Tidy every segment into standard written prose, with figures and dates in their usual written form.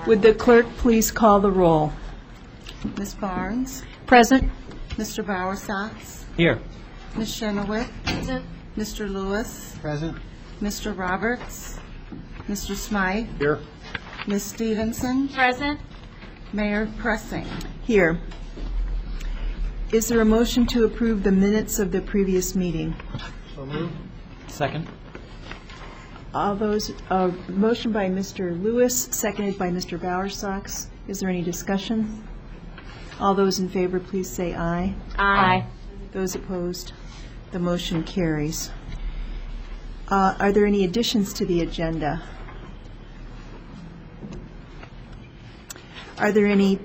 Would the clerk please call the roll? Ms. Barnes, Present. Mr. Bowersox, Here. Ms. Shenoweth, Mr. Lewis, Present. Mr. Roberts, Mr. Smythe, Here. Ms. Stevenson, Present. Mayor Pressing. Here. Is there a motion to approve the minutes of the previous meeting? So moved. Second. All those, motion by Mr. Lewis, seconded by Mr. Bowersox. Is there any discussion? All those in favor, please say aye. Aye. Those opposed, the motion carries. Are there any additions to the agenda? Are there any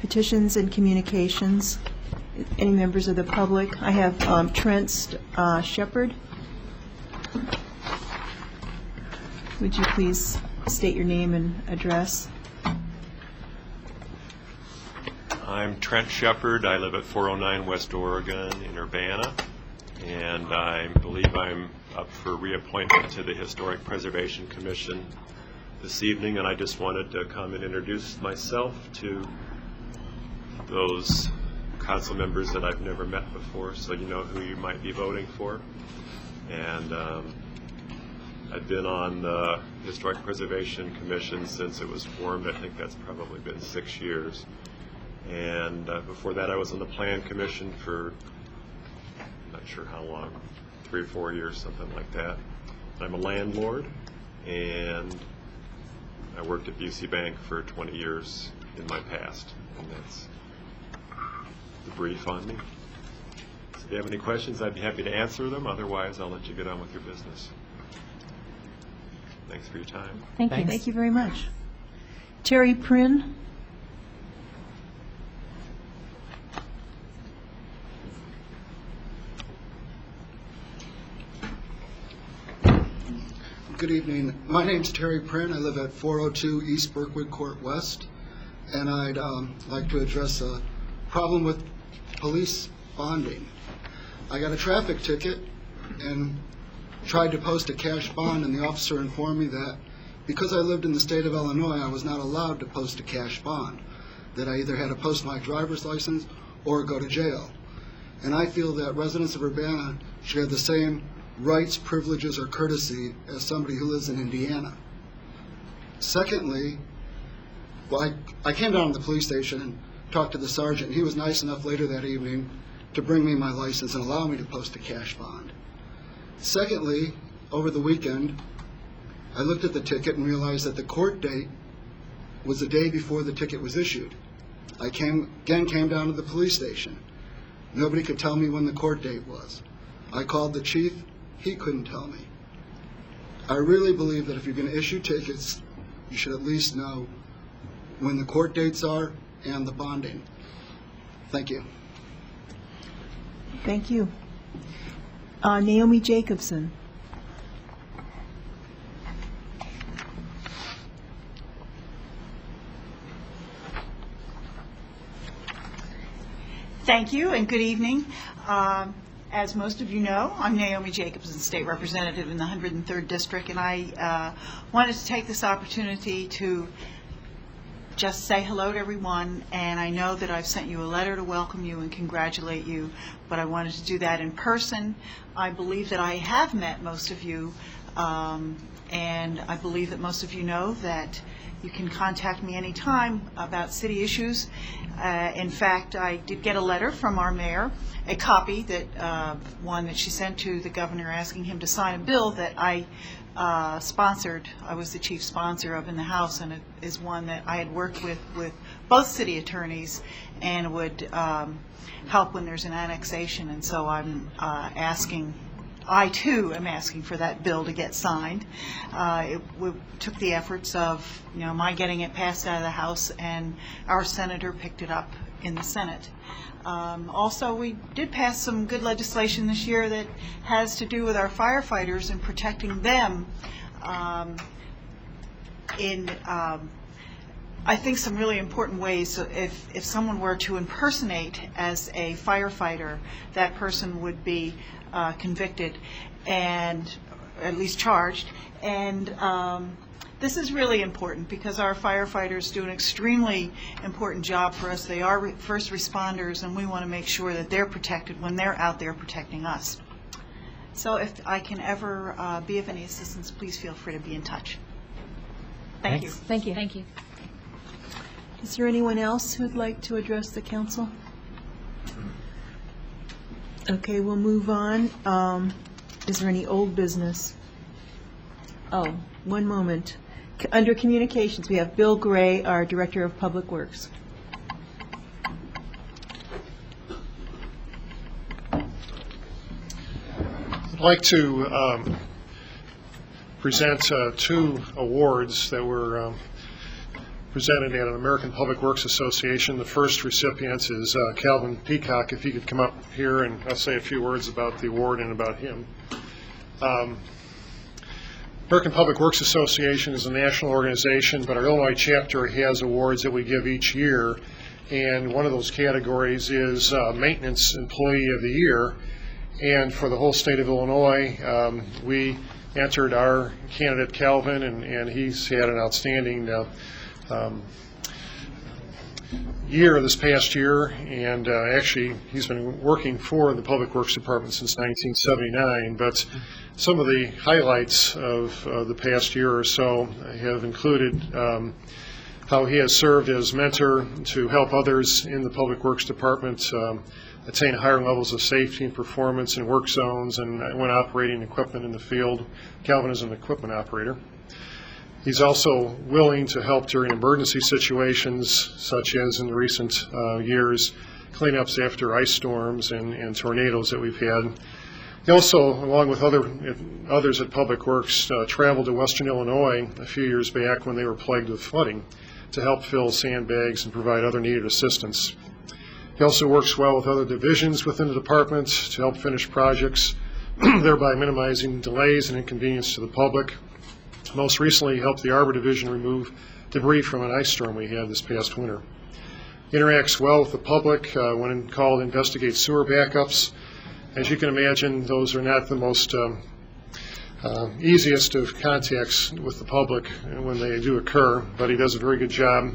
petitions and communications? Any members of the public? I have Trent Shepard. Would you please state your name and address? I'm Trent Shepard. I live at 409 West Oregon in Urbana, and I believe I'm up for reappointment to the Historic Preservation Commission this evening, and I just wanted to come and introduce myself to those council members that I've never met before, so you know who you might be voting for. And I've been on the Historic Preservation Commission since it was formed. I think that's probably been 6 years. And before that, I was on the Plan Commission for, I'm not sure how long, 3 or 4 years, something like that. I'm a landlord, and I worked at Busey Bank for 20 years in my past, and that's the brief on me. So if you have any questions, I'd be happy to answer them. Otherwise, I'll let you get on with your business. Thanks for your time. Thank you. Thanks. Thank you very much. Terry Prynn. Good evening. My name's Terry Prynn. I live at 402 East Berkwood Court West, and I'd like to address a problem with police bonding. I got a traffic ticket and tried to post a cash bond, and the officer informed me that because I lived in the state of Illinois, I was not allowed to post a cash bond, that I either had to post my driver's license or go to jail. And I feel that residents of Urbana should have the same rights, privileges, or courtesy as somebody who lives in Indiana. Secondly, I came down to the police station and talked to the sergeant, and he was nice enough later that evening to bring me my license and allow me to post a cash bond. Secondly, over the weekend, I looked at the ticket and realized that the court date was the day before the ticket was issued. I came down to the police station. Nobody could tell me when the court date was. I called the chief. He couldn't tell me. I really believe that if you're going to issue tickets, you should at least know when the court dates are and the bonding. Thank you. Thank you. Naomi Jacobson. Thank you and good evening. As most of you know, I'm Naomi Jacobson, State Representative in the 103rd District, and I wanted to take this opportunity to just say hello to everyone, and I know that I've sent you a letter to welcome you and congratulate you, but I wanted to do that in person. I believe that I have met most of you, and I believe that most of you know that you can contact me anytime about city issues. In fact, I did get a letter from our mayor, a copy that one that she sent to the governor asking him to sign a bill that I sponsored. I was the chief sponsor of in the House, and it is one that I had worked with both city attorneys and would help when there's an annexation. And so I too am asking for that bill to get signed. It took the efforts of my getting it passed out of the House, and our senator picked it up in the Senate. Also, we did pass some good legislation this year that has to do with our firefighters and protecting them in I think some really important ways. So if someone were to impersonate as a firefighter, that person would be convicted and at least charged, and This is really important because our firefighters do an extremely important job for us. They are first responders, and we want to make sure that they're protected when they're out there protecting us. So if I can ever be of any assistance, please feel free to be in touch. Thank you. Thank you. Thank you. Is there anyone else who'd like to address the council? Okay, we'll move on. Is there any old business? Oh, one moment. Under communications, we have Bill Gray, our Director of Public Works. I'd like to present two awards that were presented at an American Public Works Association. The first recipient is Calvin Peacock. If he could come up here, and I'll say a few words about the award and about him. American Public Works Association is a national organization, but our Illinois chapter has awards that we give each year, and one of those categories is Maintenance Employee of the Year. And for the whole state of Illinois, we entered our candidate Calvin, and he's had an outstanding year this past year, and actually he's been working for the Public Works Department since 1979, but some of the highlights of the past year or so have included how he has served as mentor to help others in the Public Works Department attain higher levels of safety and performance in work zones and when operating equipment in the field. Calvin is an equipment operator. He's also willing to help during emergency situations, such as in the recent years, cleanups after ice storms and tornadoes that we've had. He also, along with others at Public Works, traveled to Western Illinois a few years back when they were plagued with flooding to help fill sandbags and provide other needed assistance. He also works well with other divisions within the department to help finish projects, thereby minimizing delays and inconvenience to the public. Most recently, he helped the Arbor Division remove debris from an ice storm we had this past winter. He interacts well with the public when called to investigate sewer backups. As you can imagine, those are not the most easiest of contacts with the public when they do occur, but he does a very good job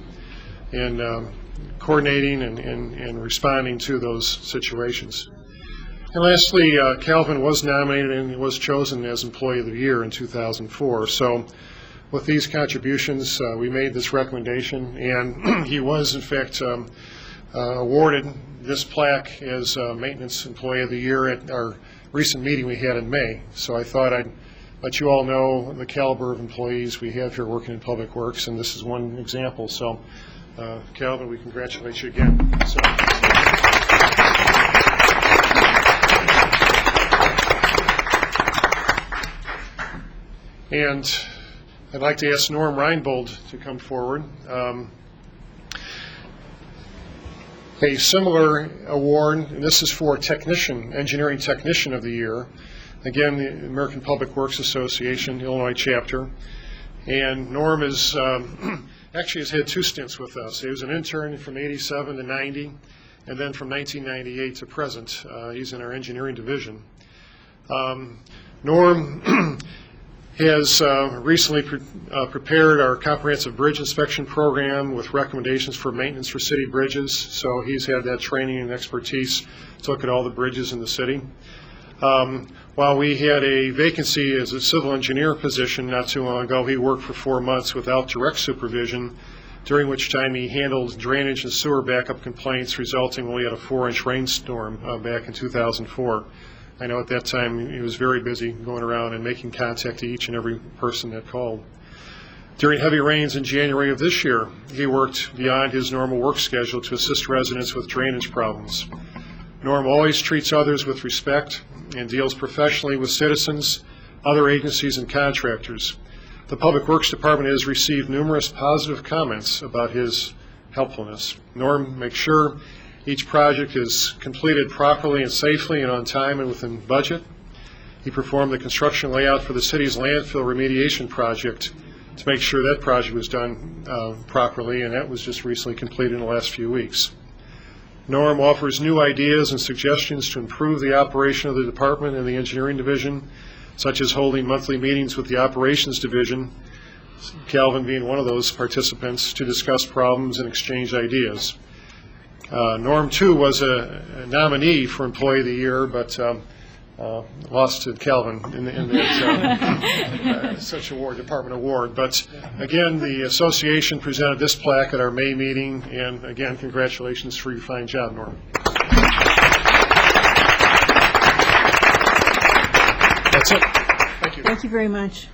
in coordinating and responding to those situations. And lastly, Calvin was nominated and was chosen as Employee of the Year in 2004. So with these contributions, we made this recommendation, and he was, in fact, awarded this plaque as Maintenance Employee of the Year at our recent meeting we had in May. So I thought I'd let you all know the caliber of employees we have here working in Public Works, and this is one example. So, Calvin, we congratulate you again. So. And I'd like to ask Norm Reinbold to come forward. A similar award, and this is for Engineering Technician of the Year. Again, the American Public Works Association, Illinois chapter. And Norm is actually has had 2 stints with us. He was an intern from 87 to 90, and then from 1998 to present. He's in our engineering division. Norm has recently prepared our comprehensive bridge inspection program with recommendations for maintenance for city bridges. So he's had that training and expertise to look at all the bridges in the city. While we had a vacancy as a civil engineer position not too long ago, he worked for 4 months without direct supervision, during which time he handled drainage and sewer backup complaints resulting when we had a 4-inch rainstorm back in 2004. I know at that time he was very busy going around and making contact to each and every person that called. During heavy rains in January of this year, he worked beyond his normal work schedule to assist residents with drainage problems. Norm always treats others with respect and deals professionally with citizens, other agencies, and contractors. The Public Works Department has received numerous positive comments about his helpfulness. Norm makes sure each project is completed properly and safely and on time and within budget. He performed the construction layout for the city's landfill remediation project to make sure that project was done properly, and that was just recently completed in the last few weeks. Norm offers new ideas and suggestions to improve the operation of the department and the engineering division, such as holding monthly meetings with the operations division Calvin being one of those participants, to discuss problems and exchange ideas. Norm, too, was a nominee for Employee of the Year, but lost to Calvin in that such award, department award. But again, the association presented this plaque at our May meeting, and again, congratulations for your fine job, Norm. That's it. Thank you. Thank you very much.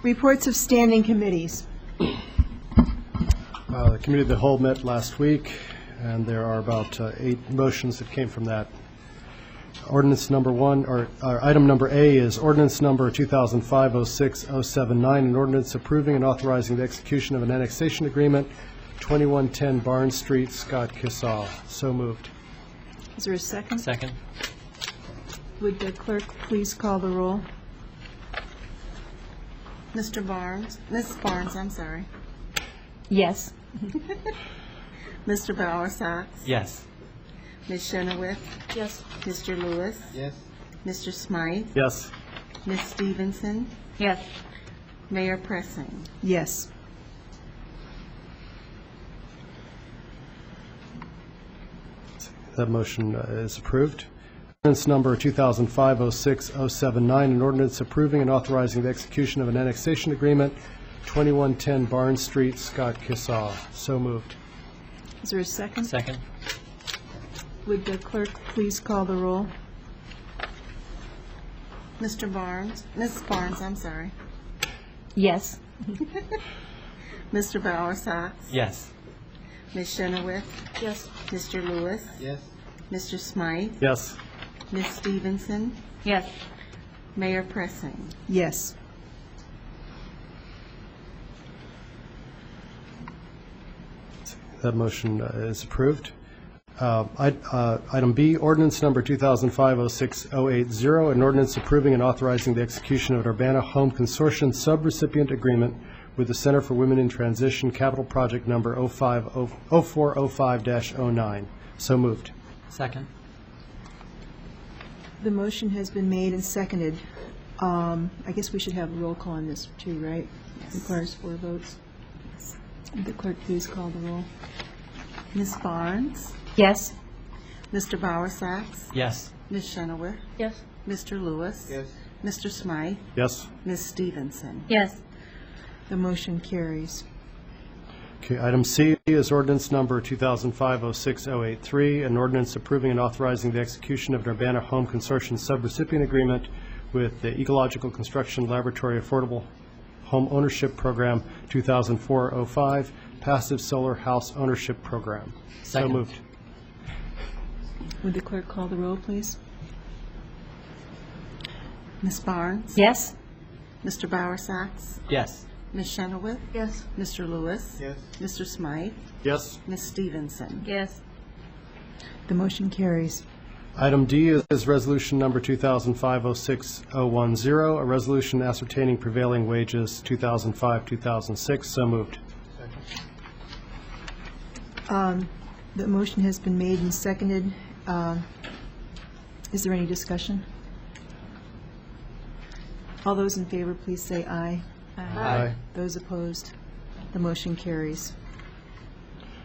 Reports of standing committees. The Committee of the Whole met last week, and there are about 8 motions that came from that. Ordinance number 1, or item number A is ordinance number 2005-06-079, an ordinance approving and authorizing the execution of an annexation agreement, 2110 Barnes Street, Scott Kissall. So moved. Is there a second? Second. Would the clerk please call the roll? Mr. Barnes, Ms. Barnes, I'm sorry. Yes. Mr. Bowersox? Yes. Ms. Chenoweth? Yes. Mr. Lewis? Yes. Mr. Smythe? Yes. Ms. Stevenson? Yes. Mayor Pressing? Yes. That motion is approved. Ordinance number 2005-06-079, an ordinance approving and authorizing the execution of an annexation agreement, 2110 Barnes Street, Scott Kissall. So moved. Is there a second? Second. Would the clerk please call the roll? Mr. Barnes, Ms. Barnes, I'm sorry. Yes. Mr. Bowersox? Yes. Ms. Chenoweth? Yes. Mr. Lewis? Yes. Mr. Smythe? Yes. Ms. Stevenson? Yes. Mayor Pressing? Yes. That motion is approved. Item B, ordinance number 2005-06-080, an ordinance approving and authorizing the execution of an Urbana Home Consortium subrecipient agreement with the Center for Women in Transition, capital project number 0405-09. So moved. Second. The motion has been made and seconded. I guess we should have a roll call on this too, right? Requires 4 votes. Would the clerk please call the roll? Ms. Barnes? Yes. Mr. Bowersox? Yes. Ms. Chenoweth? Yes. Mr. Lewis? Yes. Mr. Smythe? Yes. Ms. Stevenson? Yes. The motion carries. Okay, item C is ordinance number 2005-06-083, an ordinance approving and authorizing the execution of an Urbana Home Consortium subrecipient agreement with the Ecological Construction Laboratory Affordable Home Ownership Program 2004-05, Passive Solar House Ownership Program. So Second. moved. Would the clerk call the roll, please? Ms. Barnes? Yes. Mr. Bowersox? Yes. Ms. Chenoweth? Yes. Mr. Lewis? Yes. Mr. Smythe? Yes. Ms. Stevenson? Yes. The motion carries. Item D is resolution number 2005-06-010, a resolution ascertaining prevailing wages 2005-2006. So moved. The motion has been made and seconded. Is there any discussion? All those in favor, please say aye. Aye. Those opposed, the motion carries.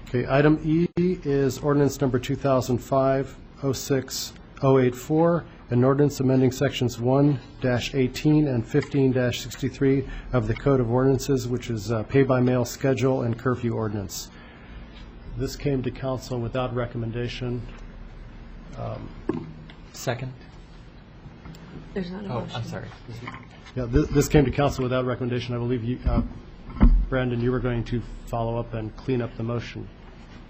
Okay, item E is ordinance number 2005-06-084, an ordinance amending sections 1-18 and 15-63 of the Code of Ordinances, which is pay-by-mail schedule and curfew ordinance. This came to council without recommendation. Second. There's not a Oh, motion. I'm sorry. Yeah, this came to council without recommendation. I believe you, Brandon, you were going to follow up and clean up the motion.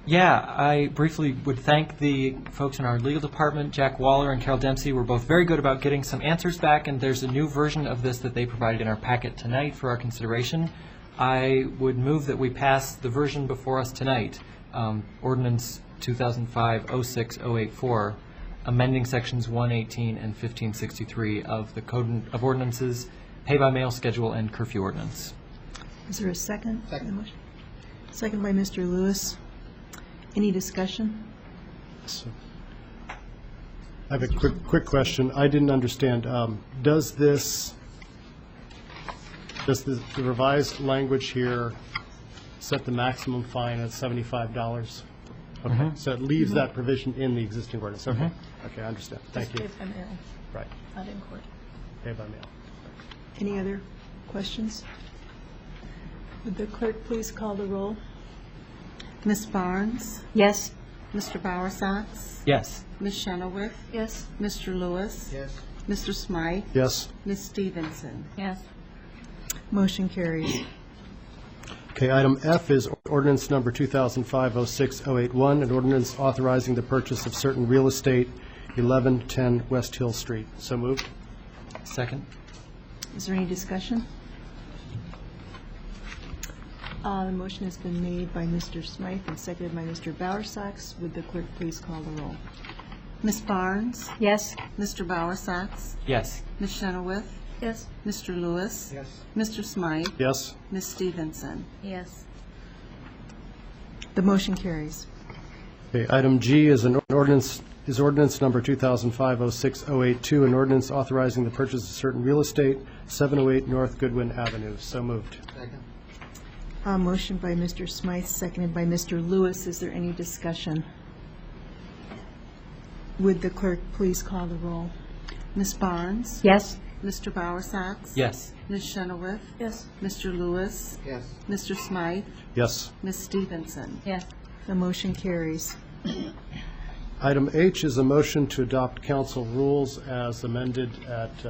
Yeah, I briefly would thank the folks in our legal department. Jack Waller and Carol Dempsey were both very good about getting some answers back, and there's a new version of this that they provided in our packet tonight for our consideration. I would move that we pass the version before us tonight, Ordinance 2005-06-084, amending sections 118 and 1563 of the Code of Ordinances, pay-by-mail schedule, and curfew ordinance. Is there a second? Second. Second by Mr. Lewis. Any discussion? So, I have a quick question. I didn't understand. Does this Does the revised language here set the maximum fine at $75? Okay, so it leaves that provision in the existing ordinance. Okay, okay, I understand. Thank you. Just pay by mail, Right, not in court. pay by mail. Any other questions? Would the clerk please call the roll? Ms. Barnes? Yes. Mr. Bowersox? Yes. Ms. Chenoweth? Yes. Mr. Lewis? Yes. Mr. Smythe? Yes. Ms. Stevenson? Yes. Motion carries. Okay, item F is ordinance number 2005-06-081, an ordinance authorizing the purchase of certain real estate, 1110 West Hill Street. So moved. Second. Is there any discussion? The motion has been made by Mr. Smythe and seconded by Mr. Bowersox. Would the clerk please call the roll? Ms. Barnes? Yes. Mr. Bowersox? Yes. Ms. Chenoweth? Yes. Mr. Lewis? Yes. Mr. Smythe? Yes. Ms. Stevenson? Yes. The motion carries. Okay, item G is an ordinance number 2005-06-082, an ordinance authorizing the purchase of certain real estate, 708 North Goodwin Avenue. So moved. Motion by Mr. Smythe, seconded by Mr. Lewis. Is there any discussion? Would the clerk please call the roll? Ms. Barnes? Yes. Mr. Bowersox? Yes. Ms. Chenoweth? Yes. Mr. Lewis? Yes. Mr. Smythe? Yes. Ms. Stevenson? Yes. The motion carries. Item H is a motion to adopt council rules as amended at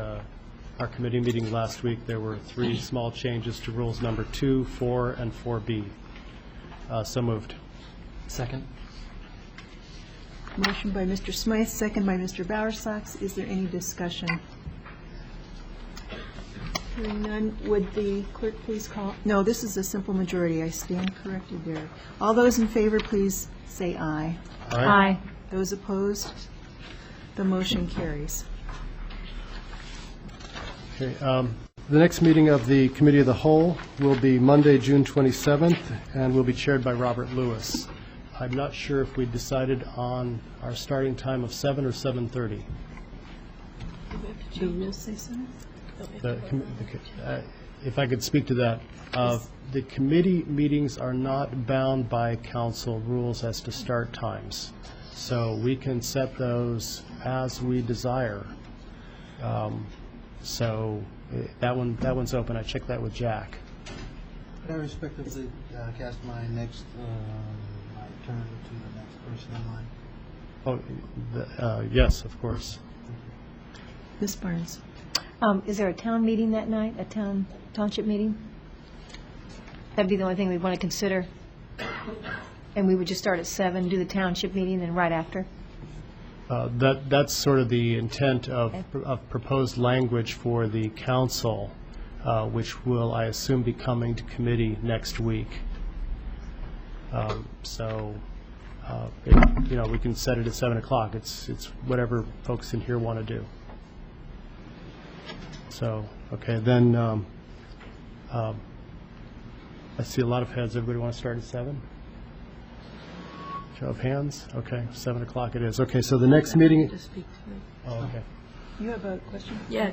our committee meeting last week. There were 3 small changes to rules number 2, 4, and 4B. So moved. Second. Motion by Mr. Smythe, second by Mr. Bowersox. Is there any discussion? Hearing none, would the clerk please call? No, this is a simple majority. I stand corrected there. All those in favor, please say aye. Aye. Those opposed? The motion carries. Okay, the next meeting of the Committee of the Whole will be Monday, June 27th, and will be chaired by Robert Lewis. I'm not sure if we decided on our starting time of 7 or 7:30. Do you say so? If I could speak to that, the committee meetings are not bound by council rules as to start times, so we can set those as we desire. So that one's open. I checked that with Jack. Could I respectively cast my next, my turn to the next person in line? Yes, of course. Ms. Barnes? Is there a town meeting that night, a township meeting? That'd be the only thing we'd want to consider. And we would just start at 7, do the township meeting, and right after? That's sort of the intent of proposed language for the council, which will, I assume, be coming to committee next week. So, we can set it at 7 o'clock. It's whatever folks in here want to do. So, okay, then, I see a lot of heads. Everybody want to start at 7? Show of hands? Okay, 7 o'clock it is. Okay, so the next meeting... Oh, okay. You have a question? Yeah,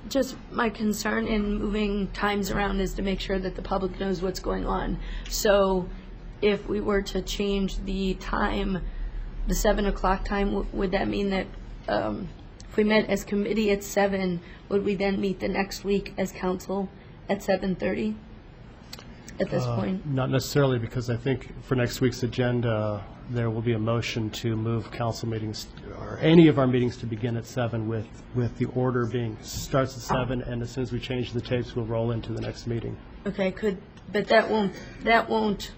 just my concern in moving times around is to make sure that the public knows what's going on. So if we were to change the time, the 7 o'clock time, would that mean that if we met as committee at 7, would we then meet the next week as council at 7:30 at this point? Not necessarily, because I think for next week's agenda, there will be a motion to move council meetings, or any of our meetings, to begin at 7, with the order being starts at 7, and as soon as we change the tapes, we'll roll into the next meeting. Okay, but that won't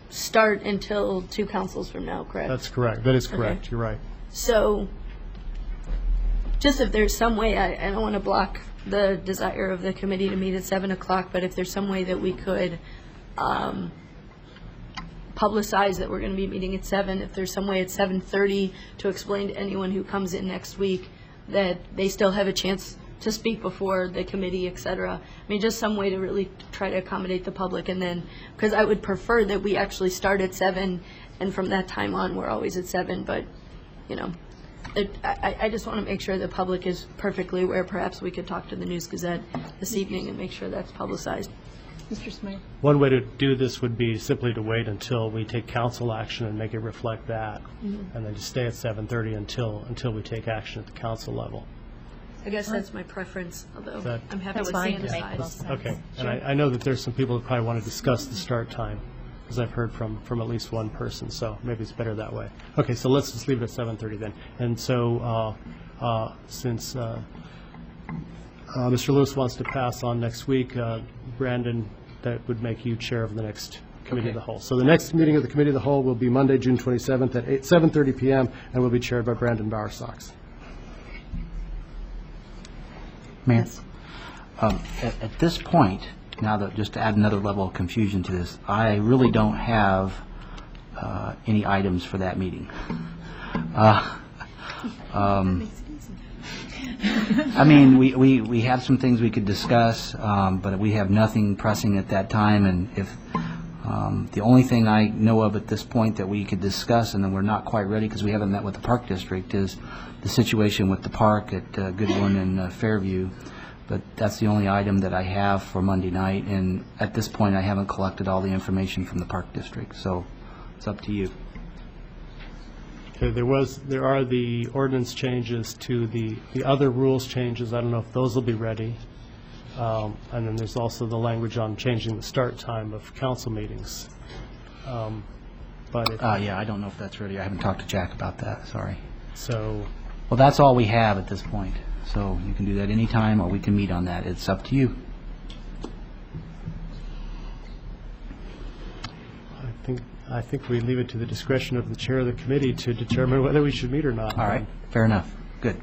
start until 2 councils from now, correct? That's correct. That is correct. Okay. You're right. So, just if there's some way, I don't want to block the desire of the committee to meet at 7 o'clock, but if there's some way that we could publicize that we're going to be meeting at 7, if there's some way at 7:30 to explain to anyone who comes in next week that they still have a chance to speak before the committee, et cetera. I mean, just some way to really try to accommodate the public, and then, because I would prefer that we actually start at 7, and from that time on, we're always at 7, but, I just want to make sure the public is perfectly aware. Perhaps we could talk to the News Gazette this evening and make sure that's publicized. Mr. Smythe? One way to do this would be simply to wait until we take council action and make it reflect that, and then just stay at 7:30 until we take action at the council level. I guess that's my preference, although That- I'm happy That's with fine. seeing the size. Okay, and I know that there's some people who probably want to discuss the start time, because I've heard from at least one person, so maybe it's better that way. Okay, so let's just leave it at 7:30 then. And so, since Mr. Lewis wants to pass on next week, Brandon, that would make you chair of the next Committee of the Whole. So the next meeting of the Committee of the Whole will be Monday, June 27th at 7:30 p.m., and will be chaired by Brandon Bowersox. Mayor, at this point, now that, just to add another level of confusion to this, I really don't have any items for that meeting. I mean, we have some things we could discuss, but we have nothing pressing at that time, and if the only thing I know of at this point that we could discuss, and then we're not quite ready because we haven't met with the Park District, is the situation with the park at Goodwin and Fairview. But that's the only item that I have for Monday night, and at this point, I haven't collected all the information from the Park District, so it's up to you. Okay, there are the ordinance changes to the other rules changes. I don't know if those will be ready. And then there's also the language on changing the start time of council meetings. But if, Yeah, I don't know if that's ready. I haven't talked to Jack about that, sorry. so, Well, that's all we have at this point, so you can do that anytime, or we can meet on that. It's up to you. I think we leave it to the discretion of the chair of the committee to determine whether we should meet or not. All right, fair enough. Good.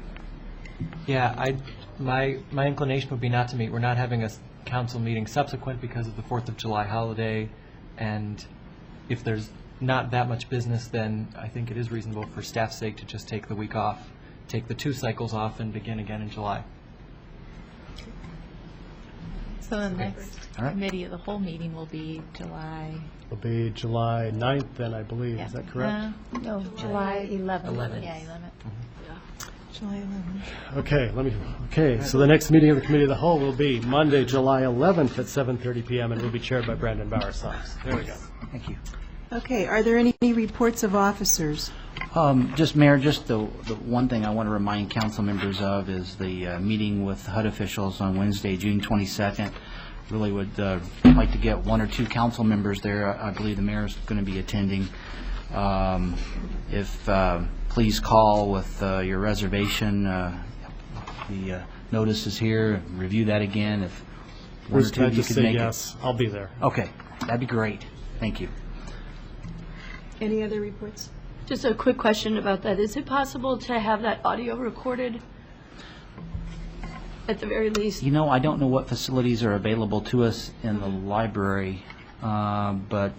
Yeah, my inclination would be not to meet. We're not having a council meeting subsequent because of the 4th of July holiday, and if there's not that much business, then I think it is reasonable for staff's sake to just take the week off, take the 2 cycles off, and begin again in July. So the next All right. committee of the whole meeting will be July. It'll be July 9th then, I believe. Is that correct? No, July 11th. Yeah, 11th. July 11th. Okay, so the next meeting of the Committee of the Whole will be Monday, July 11th at 7:30 p.m., and will be chaired by Brandon Bowersox. There we go. Thank you. Okay, are there any reports of officers? Just, Mayor, just the one thing I want to remind council members of is the meeting with HUD officials on Wednesday, June 22nd. Really would like to get 1 or 2 council members there. I believe the mayor's going to be attending. Please call with your reservation. The notice is here. Review that again. If 1 or Bruce, 2 can I of you just could say make yes? I'll be there. it. Okay, that'd be great. Thank you. Any other reports? Just a quick question about that. Is it possible to have that audio recorded at the very least? You know, I don't know what facilities are available to us in the library, but...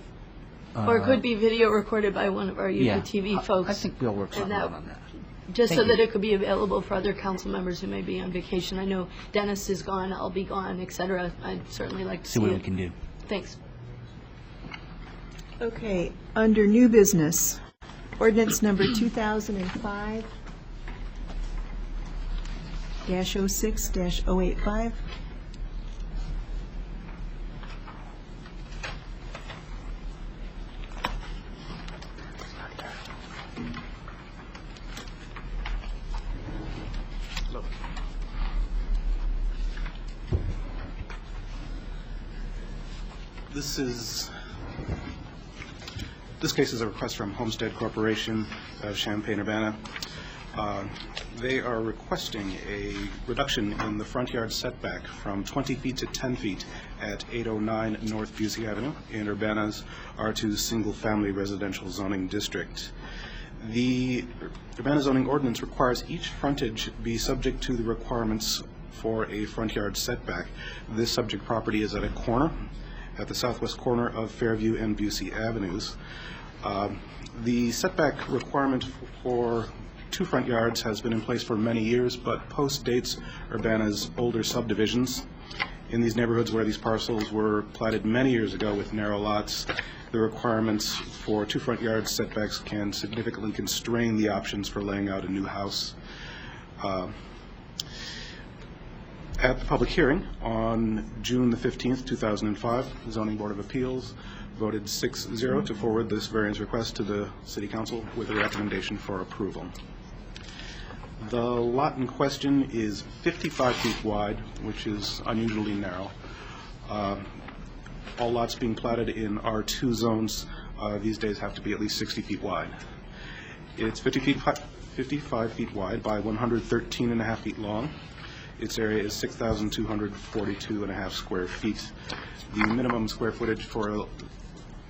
Or it could be video recorded by one of our yeah, UPTV folks. I think we'll work something that- out on that. Just so Thank you. that it could be available for other council members who may be on vacation. I know Dennis is gone, I'll be gone, et cetera. I'd certainly like to see See what it. we can do. Thanks. Okay, under new business, ordinance number 2005-06-085. This case is a request from Homestead Corporation of Champaign-Urbana. They are requesting a reduction in the front yard setback from 20 feet to 10 feet at 809 North Busey Avenue in Urbana's R2 single-family residential zoning district. The Urbana zoning ordinance requires each frontage be subject to the requirements for a front yard setback. This subject property is at a corner, at the southwest corner of Fairview and Busey Avenues. The setback requirement for 2 front yards has been in place for many years, but post-dates Urbana's older subdivisions, In these neighborhoods where these parcels were platted many years ago with narrow lots, the requirements for 2 front yard setbacks can significantly constrain the options for laying out a new house. At the public hearing on June the 15th, 2005, the Zoning Board of Appeals voted 6-0 to forward this variance request to the City Council with a recommendation for approval. The lot in question is 55 feet wide, which is unusually narrow. All lots being platted in R2 zones these days have to be at least 60 feet wide. It's 55 feet wide by 113.5 feet long. Its area is 6,242.5 square feet. The minimum square footage for a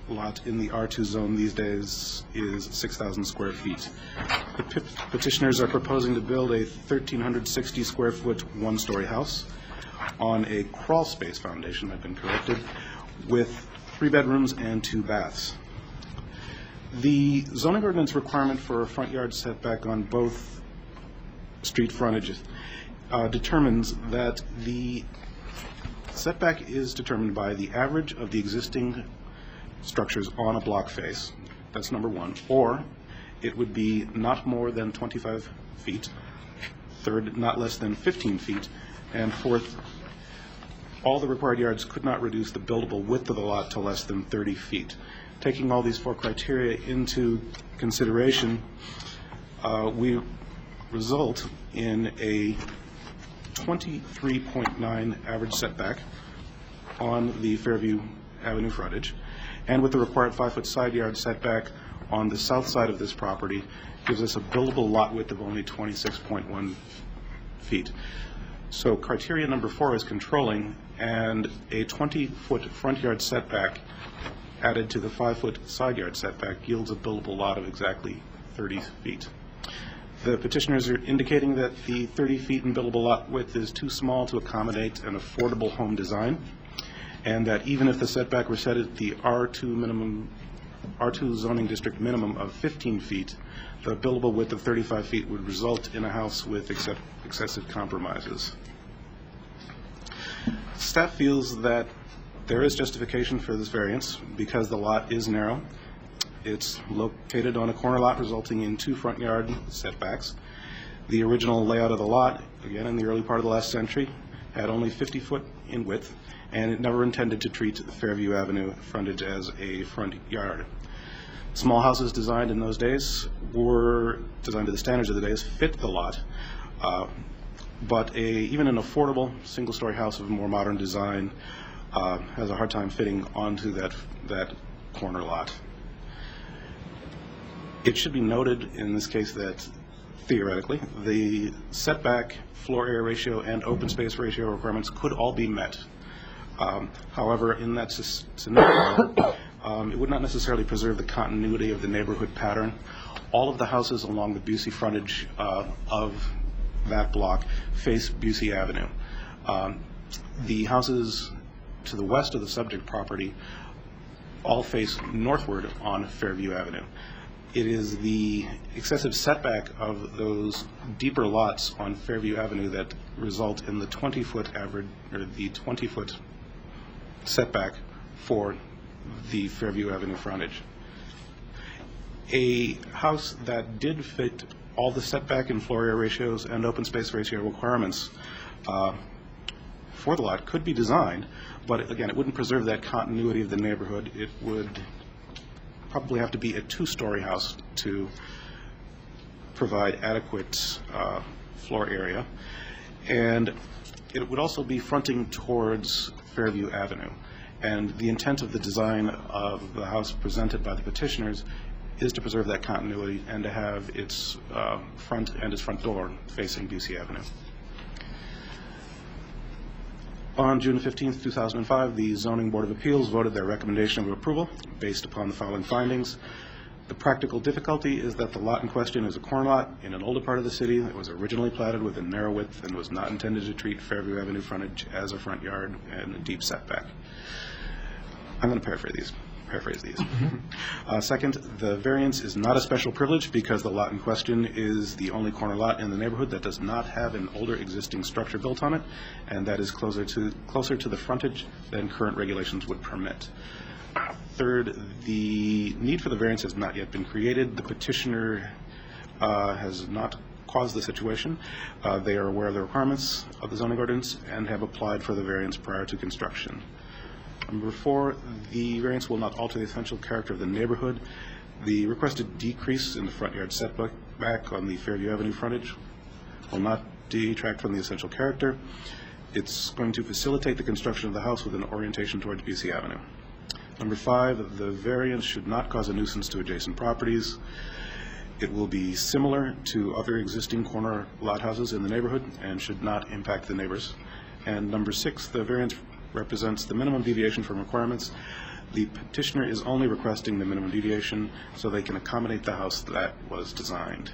lot in the R2 zone these days is 6,000 square feet. The petitioners are proposing to build a 1,360 square foot one-story house on a crawl space foundation, I've been corrected, with 3 bedrooms and 2 baths. The zoning ordinance requirement for a front yard setback on both street frontages determines that the setback is determined by the average of the existing structures on a block face. That's number 1. Or it would be not more than 25 feet. Third, not less than 15 feet. And fourth, all the required yards could not reduce the buildable width of the lot to less than 30 feet. Taking all these 4 criteria into consideration, we result in a 23.9 average setback on the Fairview Avenue frontage, and with the required 5-foot side yard setback on the south side of this property gives us a buildable lot width of only 26.1 feet. So criteria number 4 is controlling, and a 20-foot front yard setback added to the 5-foot side yard setback yields a buildable lot of exactly 30 feet. The petitioners are indicating that the 30 feet in buildable lot width is too small to accommodate an affordable home design, and that even if the setback were set at the R2 zoning district minimum of 15 feet, the buildable width of 35 feet would result in a house with excessive compromises. Staff feels that there is justification for this variance because the lot is narrow. It's located on a corner lot, resulting in 2 front yard setbacks. The original layout of the lot, again in the early part of the last century, had only 50 foot in width, and it never intended to treat Fairview Avenue frontage as a front yard. Small houses designed in those days were designed to the standards of the days, fit the lot, but even an affordable single-story house of a more modern design has a hard time fitting onto that corner lot. It should be noted in this case that, theoretically, the setback, floor area ratio, and open space ratio requirements could all be met. However, in that scenario, it would not necessarily preserve the continuity of the neighborhood pattern. All of the houses along the Busey frontage of that block face Busey Avenue. The houses to the west of the subject property all face northward on Fairview Avenue. It is the excessive setback of those deeper lots on Fairview Avenue that result in the 20-foot average, or the 20-foot setback for the Fairview Avenue frontage. A house that did fit all the setback and floor area ratios and open space ratio requirements for the lot could be designed, but again, it wouldn't preserve that continuity of the neighborhood. It would probably have to be a 2-story house to provide adequate floor area, and it would also be fronting towards Fairview Avenue. And the intent of the design of the house presented by the petitioners is to preserve that continuity and to have its front and its front door facing Busey Avenue. On June 15, 2005, the Zoning Board of Appeals voted their recommendation of approval based upon the following findings. The practical difficulty is that the lot in question is a corner lot in an older part of the city that was originally platted with a narrow width and was not intended to treat Fairview Avenue frontage as a front yard and a deep setback. I'm going to paraphrase these. paraphrase these. Second, the variance is not a special privilege because the lot in question is the only corner lot in the neighborhood that does not have an older existing structure built on it, and that is closer to the frontage than current regulations would permit. Third, the need for the variance has not yet been created. The petitioner has not caused the situation. They are aware of the requirements of the zoning ordinance and have applied for the variance prior to construction. Number 4, the variance will not alter the essential character of the neighborhood. The requested decrease in the front yard setback on the Fairview Avenue frontage will not detract from the essential character. It's going to facilitate the construction of the house with an orientation towards BC Avenue. Number 5, the variance should not cause a nuisance to adjacent properties. It will be similar to other existing corner lot houses in the neighborhood and should not impact the neighbors. And number 6, the variance represents the minimum deviation from requirements. The petitioner is only requesting the minimum deviation so they can accommodate the house that was designed.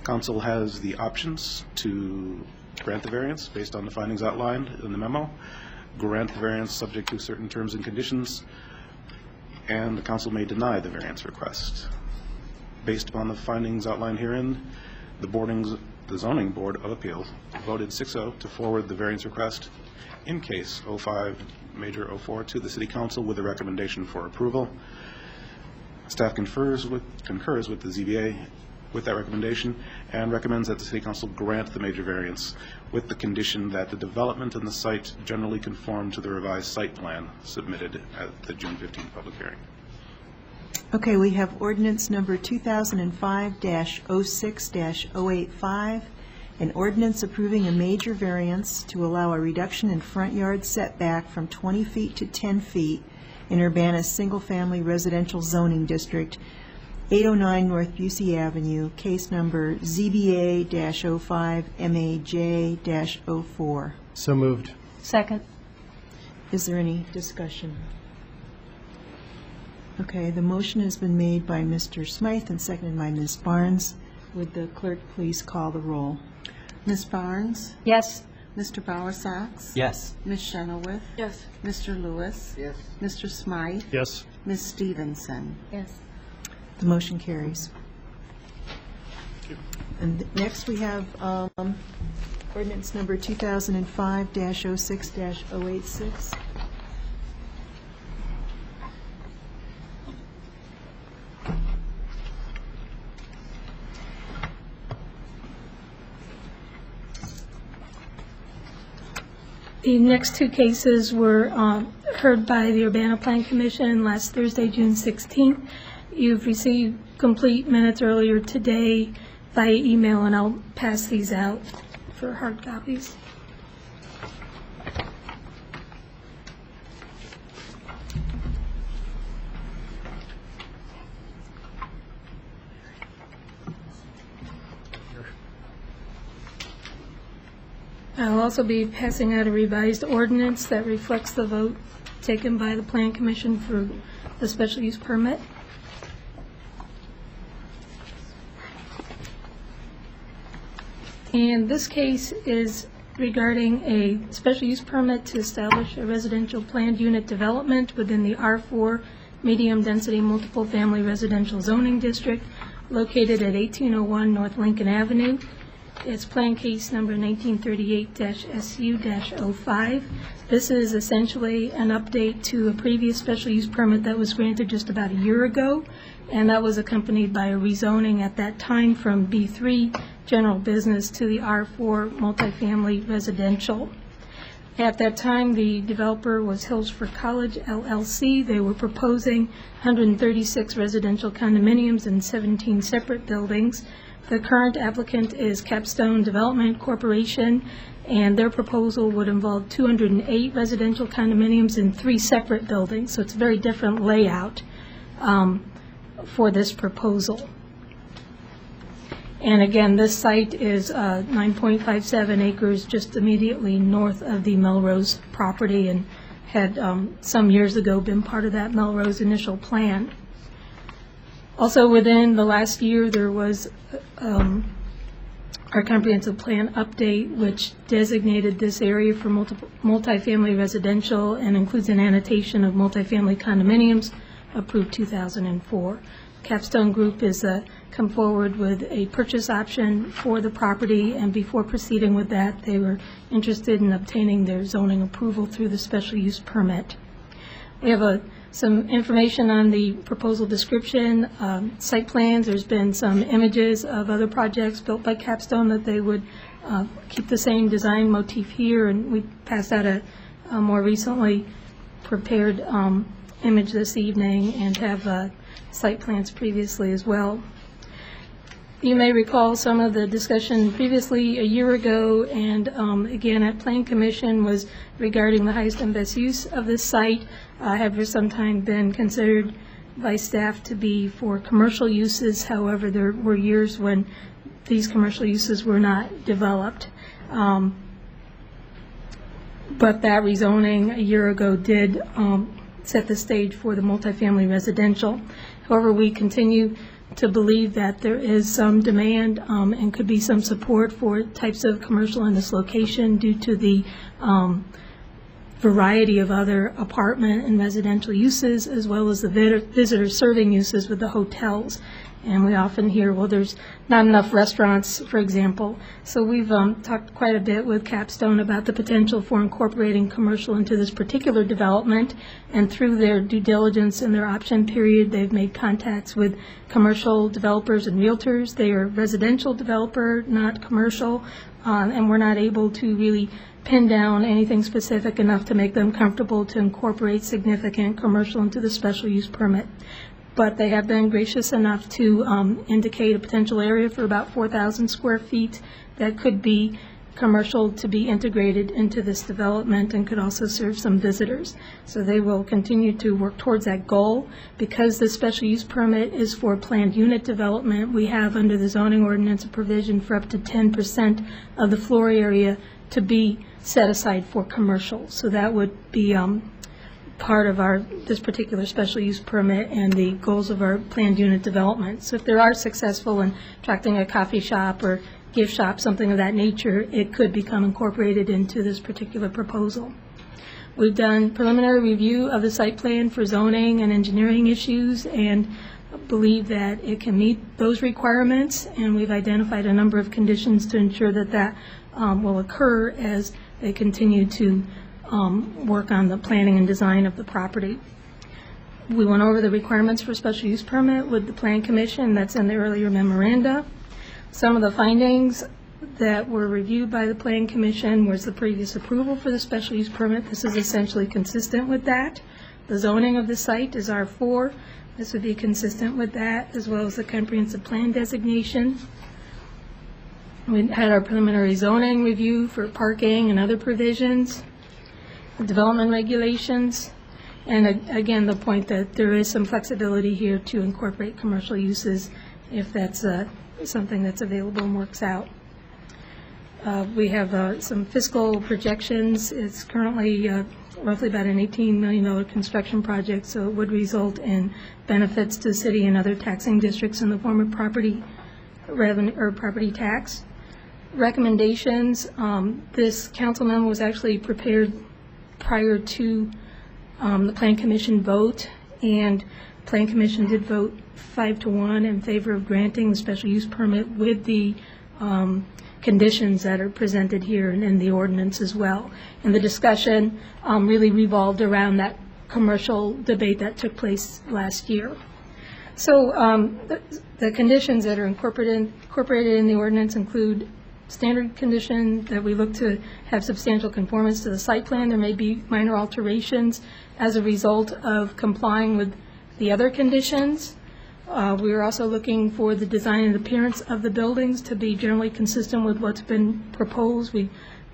Council has the options to grant the variance based on the findings outlined in the memo, grant the variance subject to certain terms and conditions, and the council may deny the variance request. Based upon the findings outlined herein, the Zoning Board of Appeals voted 6-0 to forward the variance request in case 05 Major 04 to the City Council with a recommendation for approval. Staff concurs with the ZBA with that recommendation and recommends that the City Council grant the major variance with the condition that the development and the site generally conform to the revised site plan submitted at the June 15th public hearing. Okay, we have ordinance number 2005-06-085, an ordinance approving a major variance to allow a reduction in front yard setback from 20 feet to 10 feet in Urbana's single-family residential zoning district, 809 North Busey Avenue, case number ZBA-05-MAJ-04. So moved. Second. Is there any discussion? Okay, the motion has been made by Mr. Smythe and seconded by Ms. Barnes. Would the clerk please call the roll? Ms. Barnes? Yes. Mr. Bowersox? Yes. Ms. Chenoweth? Yes. Mr. Lewis? Yes. Mr. Smythe? Yes. Ms. Stevenson? Yes. The motion carries. And next we have ordinance number 2005-06-086. The next two cases were heard by the Urbana Plan Commission last Thursday, June 16th. You've received complete minutes earlier today via email, and I'll pass these out for hard copies. I'll also be passing out a revised ordinance that reflects the vote taken by the Plan Commission for the special use permit. And this case is regarding a special use permit to establish a residential planned unit development within the R4 medium-density multiple family residential zoning district located at 1801 North Lincoln Avenue. It's plan case number 1938-SU-05. This is essentially an update to a previous special use permit that was granted just about a year ago, and that was accompanied by a rezoning at that time from B3 general business to the R4 multifamily residential. At that time, the developer was Hillsford College LLC. They were proposing 136 residential condominiums in 17 separate buildings. The current applicant is Capstone Development Corporation, and their proposal would involve 208 residential condominiums in 3 separate buildings, so it's a very different layout for this proposal. And again, this site is 9.57 acres just immediately north of the Melrose property and had some years ago been part of that Melrose initial plan. Also within the last year, there was our comprehensive plan update, which designated this area for multifamily residential and includes an annotation of multifamily condominiums, approved 2004. Capstone Group is come forward with a purchase option for the property, and before proceeding with that, they were interested in obtaining their zoning approval through the special use permit. We have some information on the proposal description, site plans. There's been some images of other projects built by Capstone that they would keep the same design motif here, and we passed out a more recently prepared image this evening and have site plans previously as well. You may recall some of the discussion previously a year ago, and again at Plan Commission, was regarding the highest and best use of this site. Have for some time been considered by staff to be for commercial uses. However, there were years when these commercial uses were not developed. But that rezoning a year ago did set the stage for the multifamily residential. However, we continue to believe that there is some demand and could be some support for types of commercial in this location due to the variety of other apartment and residential uses, as well as the visitor serving uses with the hotels. And we often hear, well, there's not enough restaurants, for example. So we've talked quite a bit with Capstone about the potential for incorporating commercial into this particular development. And through their due diligence and their option period, they've made contacts with commercial developers and realtors. They are a residential developer, not commercial, and we're not able to really pin down anything specific enough to make them comfortable to incorporate significant commercial into the special use permit. But they have been gracious enough to indicate a potential area for about 4,000 square feet that could be commercial to be integrated into this development and could also serve some visitors. So they will continue to work towards that goal. Because the special use permit is for planned unit development, we have under the zoning ordinance a provision for up to 10% of the floor area to be set aside for commercial. So that would be part of this particular special use permit and the goals of our planned unit development. So if there are successful in attracting a coffee shop or gift shop, something of that nature, it could become incorporated into this particular proposal. We've done preliminary review of the site plan for zoning and engineering issues and believe that it can meet those requirements, and we've identified a number of conditions to ensure that that will occur as they continue to work on the planning and design of the property. We went over the requirements for special use permit with the Plan Commission. That's in the earlier memoranda. Some of the findings that were reviewed by the Plan Commission was the previous approval for the special use permit. This is essentially consistent with that. The zoning of the site is R4. This would be consistent with that, as well as the comprehensive plan designation. We had our preliminary zoning review for parking and other provisions, development regulations, and again, the point that there is some flexibility here to incorporate commercial uses if that's something that's available and works out. We have some fiscal projections. It's currently roughly about an $18 million construction project, so it would result in benefits to the city and other taxing districts in the form of property revenue or property tax. Recommendations, this council memo was actually prepared prior to the Plan Commission vote, and Plan Commission did vote 5-1 in favor of granting the special use permit with the conditions that are presented here and in the ordinance as well. And the discussion really revolved around that commercial debate that took place last year. So the conditions that are incorporated in the ordinance include standard condition that we look to have substantial conformance to the site plan. There may be minor alterations as a result of complying with the other conditions. We are also looking for the design and appearance of the buildings to be generally consistent with what's been proposed. We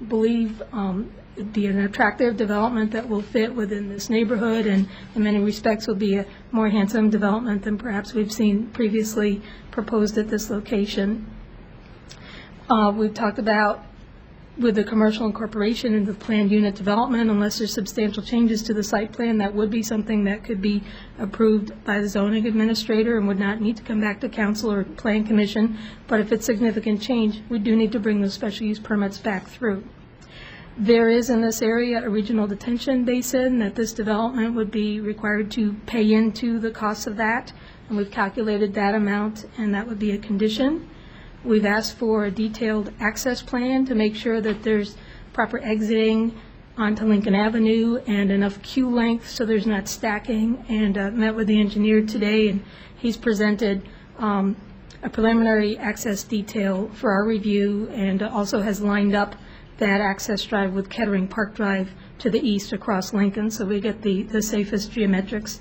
believe it'd be an attractive development that will fit within this neighborhood, and in many respects will be a more handsome development than perhaps we've seen previously proposed at this location. We've talked about with the commercial incorporation into the planned unit development, unless there's substantial changes to the site plan, that would be something that could be approved by the zoning administrator and would not need to come back to council or plan commission. But if it's significant change, we do need to bring those special use permits back through. There is in this area a regional detention basin that this development would be required to pay into the cost of that, and we've calculated that amount, and that would be a condition. We've asked for a detailed access plan to make sure that there's proper exiting onto Lincoln Avenue and enough queue length so there's not stacking, and met with the engineer today, and he's presented a preliminary access detail for our review, and also has lined up that access drive with Kettering Park Drive to the east across Lincoln, so we get the safest geometrics.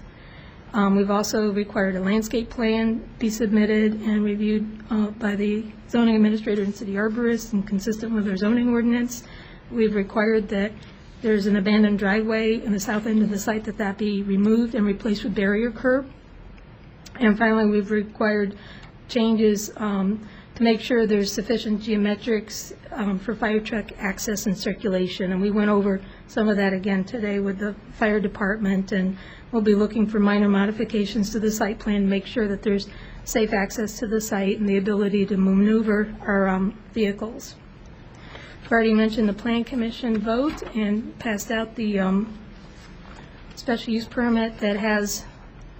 We've also required a landscape plan be submitted and reviewed by the zoning administrator and city arborist and consistent with our zoning ordinance. We've required that there's an abandoned driveway in the south end of the site that be removed and replaced with barrier curb. And finally, we've required changes to make sure there's sufficient geometrics for fire truck access and circulation. And we went over some of that again today with the fire department, and we'll be looking for minor modifications to the site plan to make sure that there's safe access to the site and the ability to maneuver our vehicles. I've already mentioned the Plan Commission vote and passed out the special use permit that has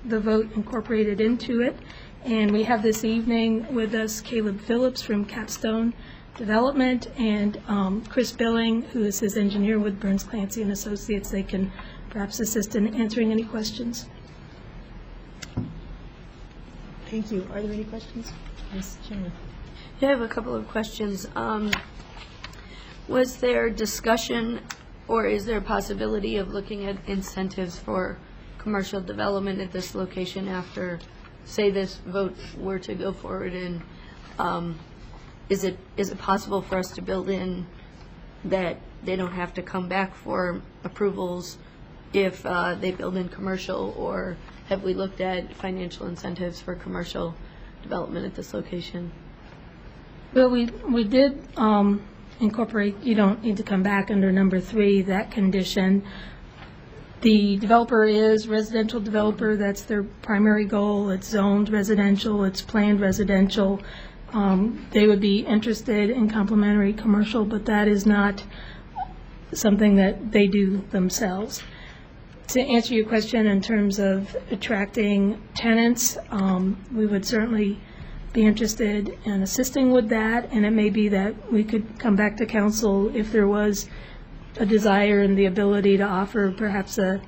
the vote incorporated into it. And we have this evening with us Caleb Phillips from Capstone Development and Chris Billing, who is his engineer with Burns Clancy and Associates. They can perhaps assist in answering any questions. Thank you. Are there any questions? Ms. Chairman. Yeah, I have a couple of questions. Was there discussion, or is there a possibility of looking at incentives for commercial development at this location after, say, this vote were to go forward? And is it possible for us to build in that they don't have to come back for approvals if they build in commercial, or have we looked at financial incentives for commercial development at this location? Well, we did incorporate, you don't need to come back under number 3, that condition. The developer is residential developer, that's their primary goal. It's zoned residential, it's planned residential. They would be interested in complementary commercial, but that is not something that they do themselves. To answer your question in terms of attracting tenants, we would certainly be interested in assisting with that, and it may be that we could come back to council if there was a desire and the ability to offer perhaps a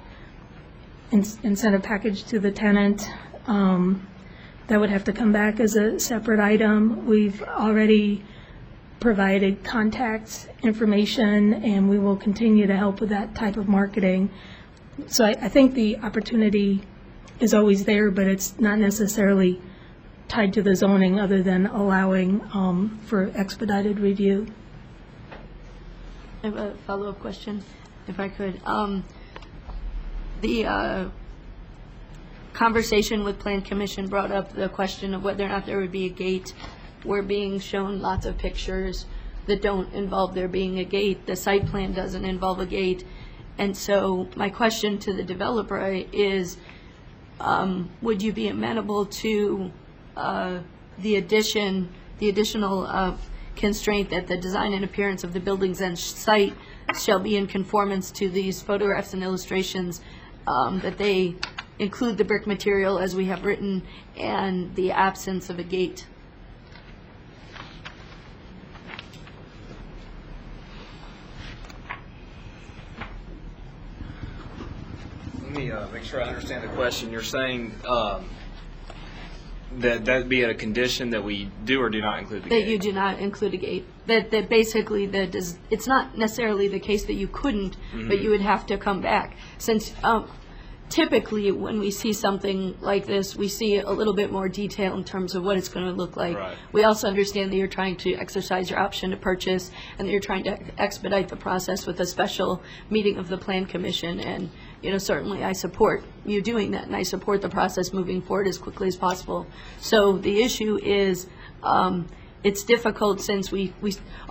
incentive package to the tenant. That would have to come back as a separate item. We've already provided contact information, and we will continue to help with that type of marketing. So I think the opportunity is always there, but it's not necessarily tied to the zoning other than allowing for expedited review. I have a follow-up question, if I could. The conversation with Plan Commission brought up the question of whether or not there would be a gate. We're being shown lots of pictures that don't involve there being a gate. The site plan doesn't involve a gate. And so my question to the developer is, would you be amenable to the additional constraint that the design and appearance of the buildings and site shall be in conformance to these photographs and illustrations, that they include the brick material as we have written and the absence of a gate? Let me make sure I understand the question. You're saying that be a condition that we do or do not include the gate? That you do not include a gate. That basically, it's not necessarily the case that you couldn't, but you would have to come back. Since typically when we see something like this, we see a little bit more detail in terms of what it's going to look like. Right. We also understand that you're trying to exercise your option to purchase, and that you're trying to expedite the process with a special meeting of the Plan Commission. And certainly I support you doing that, and I support the process moving forward as quickly as possible. So the issue is, it's difficult since we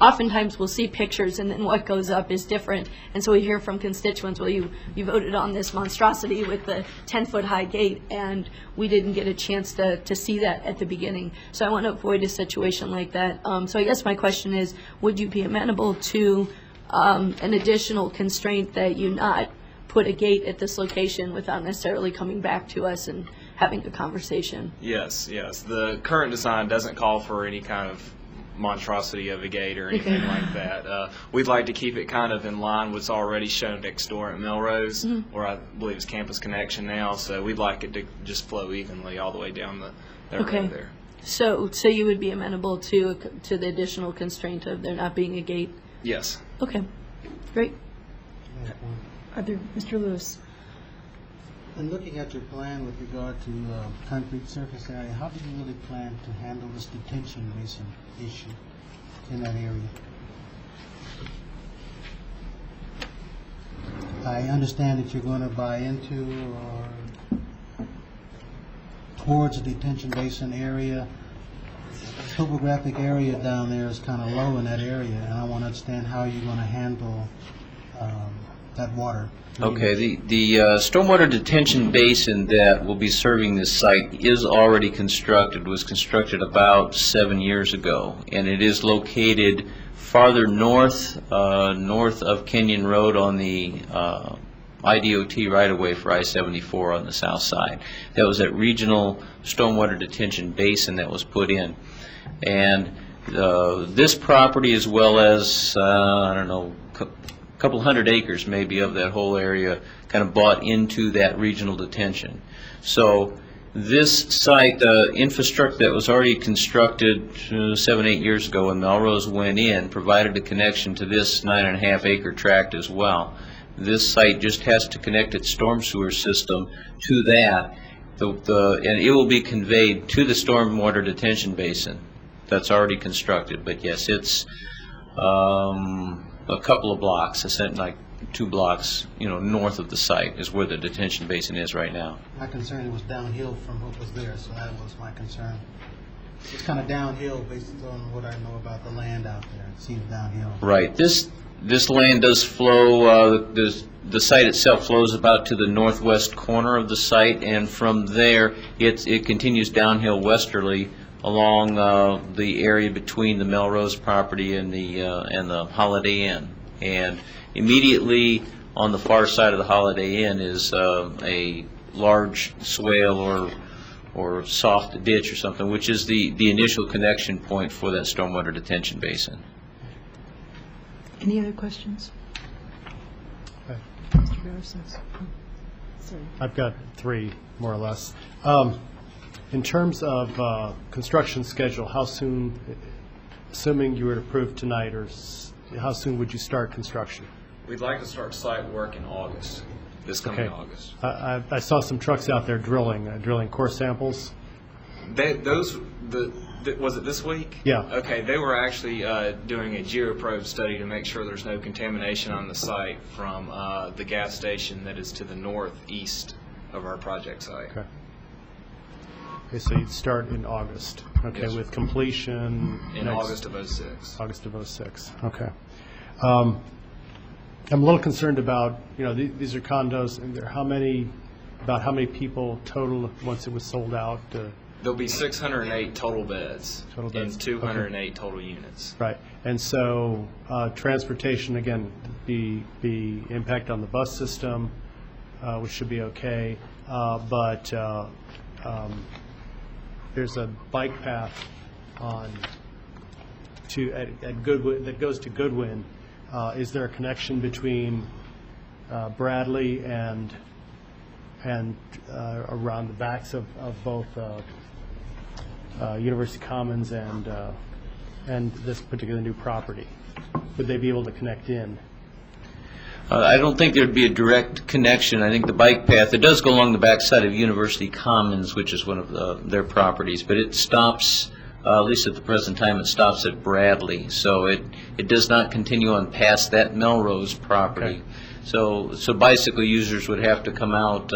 oftentimes will see pictures and then what goes up is different. And so we hear from constituents, well, you voted on this monstrosity with the 10-foot high gate, and we didn't get a chance to see that at the beginning. So I want to avoid a situation like that. So I guess my question is, would you be amenable to an additional constraint that you not put a gate at this location without necessarily coming back to us and having a conversation? Yes. The current design doesn't call for any kind of monstrosity of a gate or anything like that. We'd like to keep it kind of in line with what's already shown next door at Melrose, where I believe it's Campus Connection now. So we'd like it to just flow evenly all the way down the road there. So you would be amenable to the additional constraint of there not being a gate? Yes. Okay, great. Mr. Lewis. And looking at your plan with regard to concrete surface area, how do you really plan to handle this detention basin issue in that area? I understand that you're going to buy into or towards the detention basin area. The topographic area down there is kind of low in that area, and I want to understand how you're going to handle that water. Okay, the stormwater detention basin that will be serving this site is already constructed, was constructed about 7 years ago, and it is located farther north, north of Kenyon Road on the IDOT right-of-way for I-74 on the south side. That was that regional stormwater detention basin that was put in. And this property, as well as, I don't know, couple hundred acres maybe of that whole area, kind of bought into that regional detention. So this site, the infrastructure that was already constructed 7-8 years ago when Melrose went in, provided a connection to this 9.5-acre tract as well. This site just has to connect its storm sewer system to that, and it will be conveyed to the stormwater detention basin that's already constructed. But yes, it's a couple of blocks, like 2 blocks, north of the site is where the detention basin is right now. My concern, it was downhill from what was there, so that was my concern. It's kind of downhill based on what I know about the land out there. It seems downhill. Right. This land does flow, the site itself flows about to the northwest corner of the site, and from there it continues downhill westerly along the area between the Melrose property and the Holiday Inn. And immediately on the far side of the Holiday Inn is a large swale or soft ditch or something, which is the initial connection point for that stormwater detention basin. Any other questions? Mr. Garrison. Sorry. I've got 3, more or less. In terms of construction schedule, how soon, assuming you were approved tonight, or how soon would you start construction? We'd like to start site work in August, this coming August. I saw some trucks out there drilling core samples. Was it this week? Yeah. Okay, they were actually doing a geoprobe study to make sure there's no contamination on the site from the gas station that is to the northeast of our project site. Okay, so you'd start in August, okay, yes, with completion in August of '06. August of '06, okay. I'm a little concerned about, these are condos, and about how many people total once it was sold out? There'll be 608 total beds, and 208 total units. Right, and so transportation, again, the impact on the bus system, which should be okay, but there's a bike path at Goodwin that goes to Goodwin. Is there a connection between Bradley and around the backs of both University Commons and this particular new property? Would they be able to connect in? I don't think there'd be a direct connection. I think the bike path, it does go along the backside of University Commons, which is one of their properties, but it stops, at least at the present time, it stops at Bradley. So it does not continue on past that Melrose property. Okay. So bicycle users would have to come out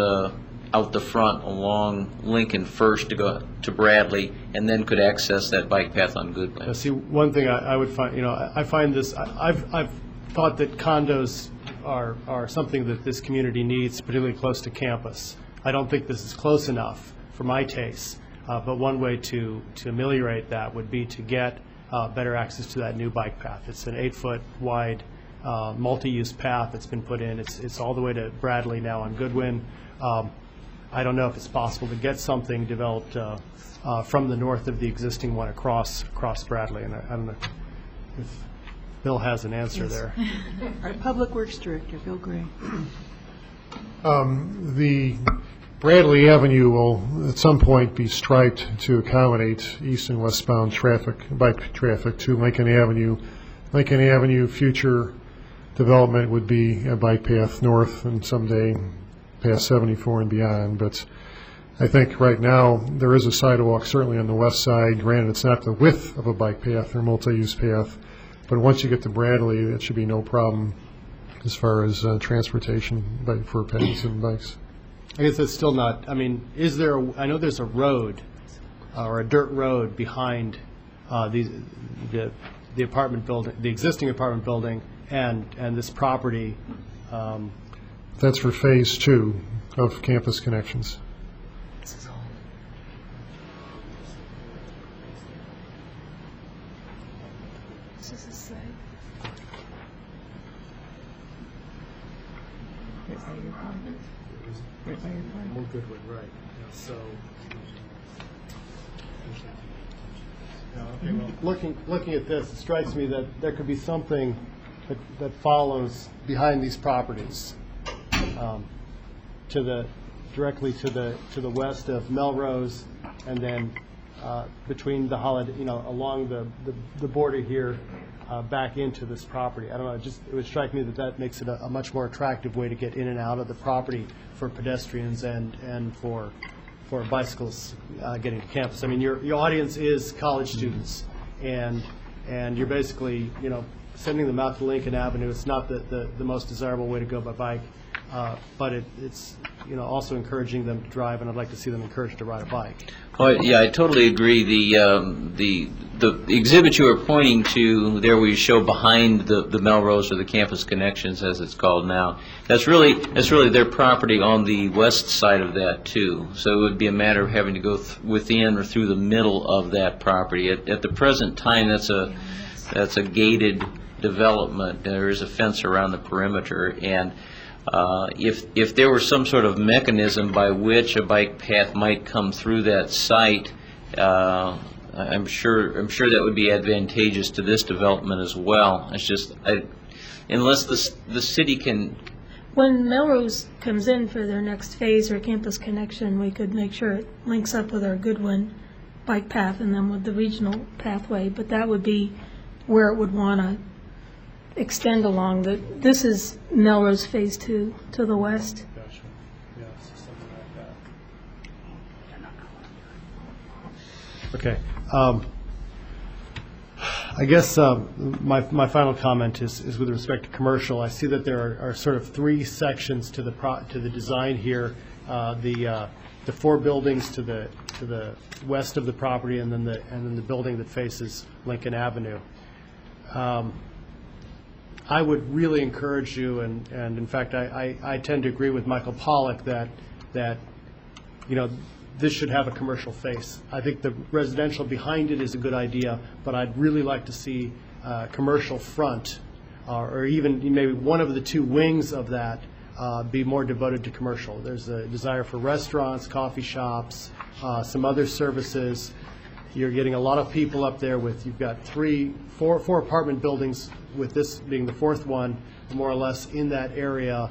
out the front along Lincoln first to go to Bradley, and then could access that bike path on Goodwin. Now, see, one thing I would find, I find this, I've thought that condos are something that this community needs, particularly close to campus. I don't think this is close enough for my taste, but one way to ameliorate that would be to get better access to that new bike path. It's an 8-foot wide multi-use path that's been put in. It's all the way to Bradley now on Goodwin. I don't know if it's possible to get something developed from the north of the existing one across Bradley, and I don't know if Bill has an answer there. Our Public Works Director, Bill Gray. The Bradley Avenue will at some point be striped to accommodate east and westbound bike traffic to Lincoln Avenue. Lincoln Avenue future development would be a bike path north and someday past 74 and beyond. But I think right now there is a sidewalk certainly on the west side. Granted, it's not the width of a bike path or multi-use path, but once you get to Bradley, it should be no problem as far as transportation for pedals and bikes. I guess it's still not, I mean, is there, I know there's a road or a dirt road behind the apartment building, the existing apartment building and this property. That's for phase 2 of Campus Connections. This is a site. More Goodwin, right. Yeah, so, okay, well, looking at this, it strikes me that there could be something that follows behind these properties, directly to the west of Melrose, and then between the Holiday, along the border here, back into this property. I don't know, it would strike me that makes it a much more attractive way to get in and out of the property for pedestrians and for bicycles getting to campus. I mean, your audience is college students, and you're basically, sending them out to Lincoln Avenue. It's not the most desirable way to go by bike, but it's also encouraging them to drive, and I'd like to see them encouraged to ride a bike. Oh, yeah, I totally agree. The exhibit you were pointing to there, where you show behind the Melrose, or the Campus Connections as it's called now, that's really their property on the west side of that too. So it would be a matter of having to go within or through the middle of that property. At the present time, that's a gated development. There is a fence around the perimeter, and if there were some sort of mechanism by which a bike path might come through that site, I'm sure that would be advantageous to this development as well. It's just, unless the city can. When Melrose comes in for their next phase or campus connection, we could make sure it links up with our Goodwin bike path and then with the regional pathway, but that would be where it would want to extend along. This is Melrose Phase 2 to the west. Gotcha. Yeah, something like that. Okay. I guess my final comment is with respect to commercial. I see that there are sort of 3 sections to the design here. The 4 buildings to the west of the property, and then the building that faces Lincoln Avenue. I would really encourage you, and in fact, I tend to agree with Michael Pollack that this should have a commercial face. I think the residential behind it is a good idea, but I'd really like to see commercial front, or even maybe one of the 2 wings of that be more devoted to commercial. There's a desire for restaurants, coffee shops, some other services. You're getting a lot of people up there you've got 4 apartment buildings, with this being the 4th one, more or less in that area,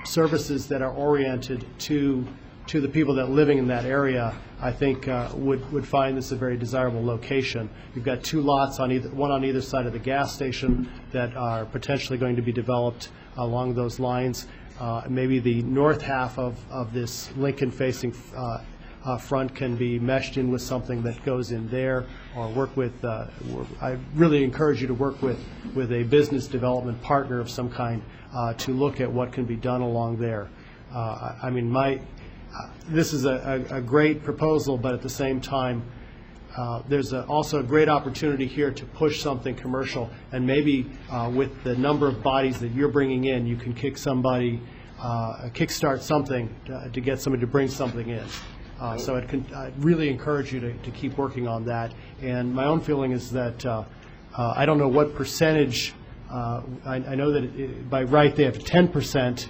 services that are oriented to the people that are living in that area, I think would find this a very desirable location. You've got 2 lots, one on either side of the gas station, that are potentially going to be developed along those lines. Maybe the north half of this Lincoln-facing front can be meshed in with something that goes in there, or work with, I really encourage you to work with a business development partner of some kind to look at what can be done along there. I mean, this is a great proposal, but at the same time, there's also a great opportunity here to push something commercial, and maybe with the number of bodies that you're bringing in, you can kickstart something to get somebody to bring something in. So I'd really encourage you to keep working on that. And my own feeling is that I don't know what percentage. I know that by right they have 10%,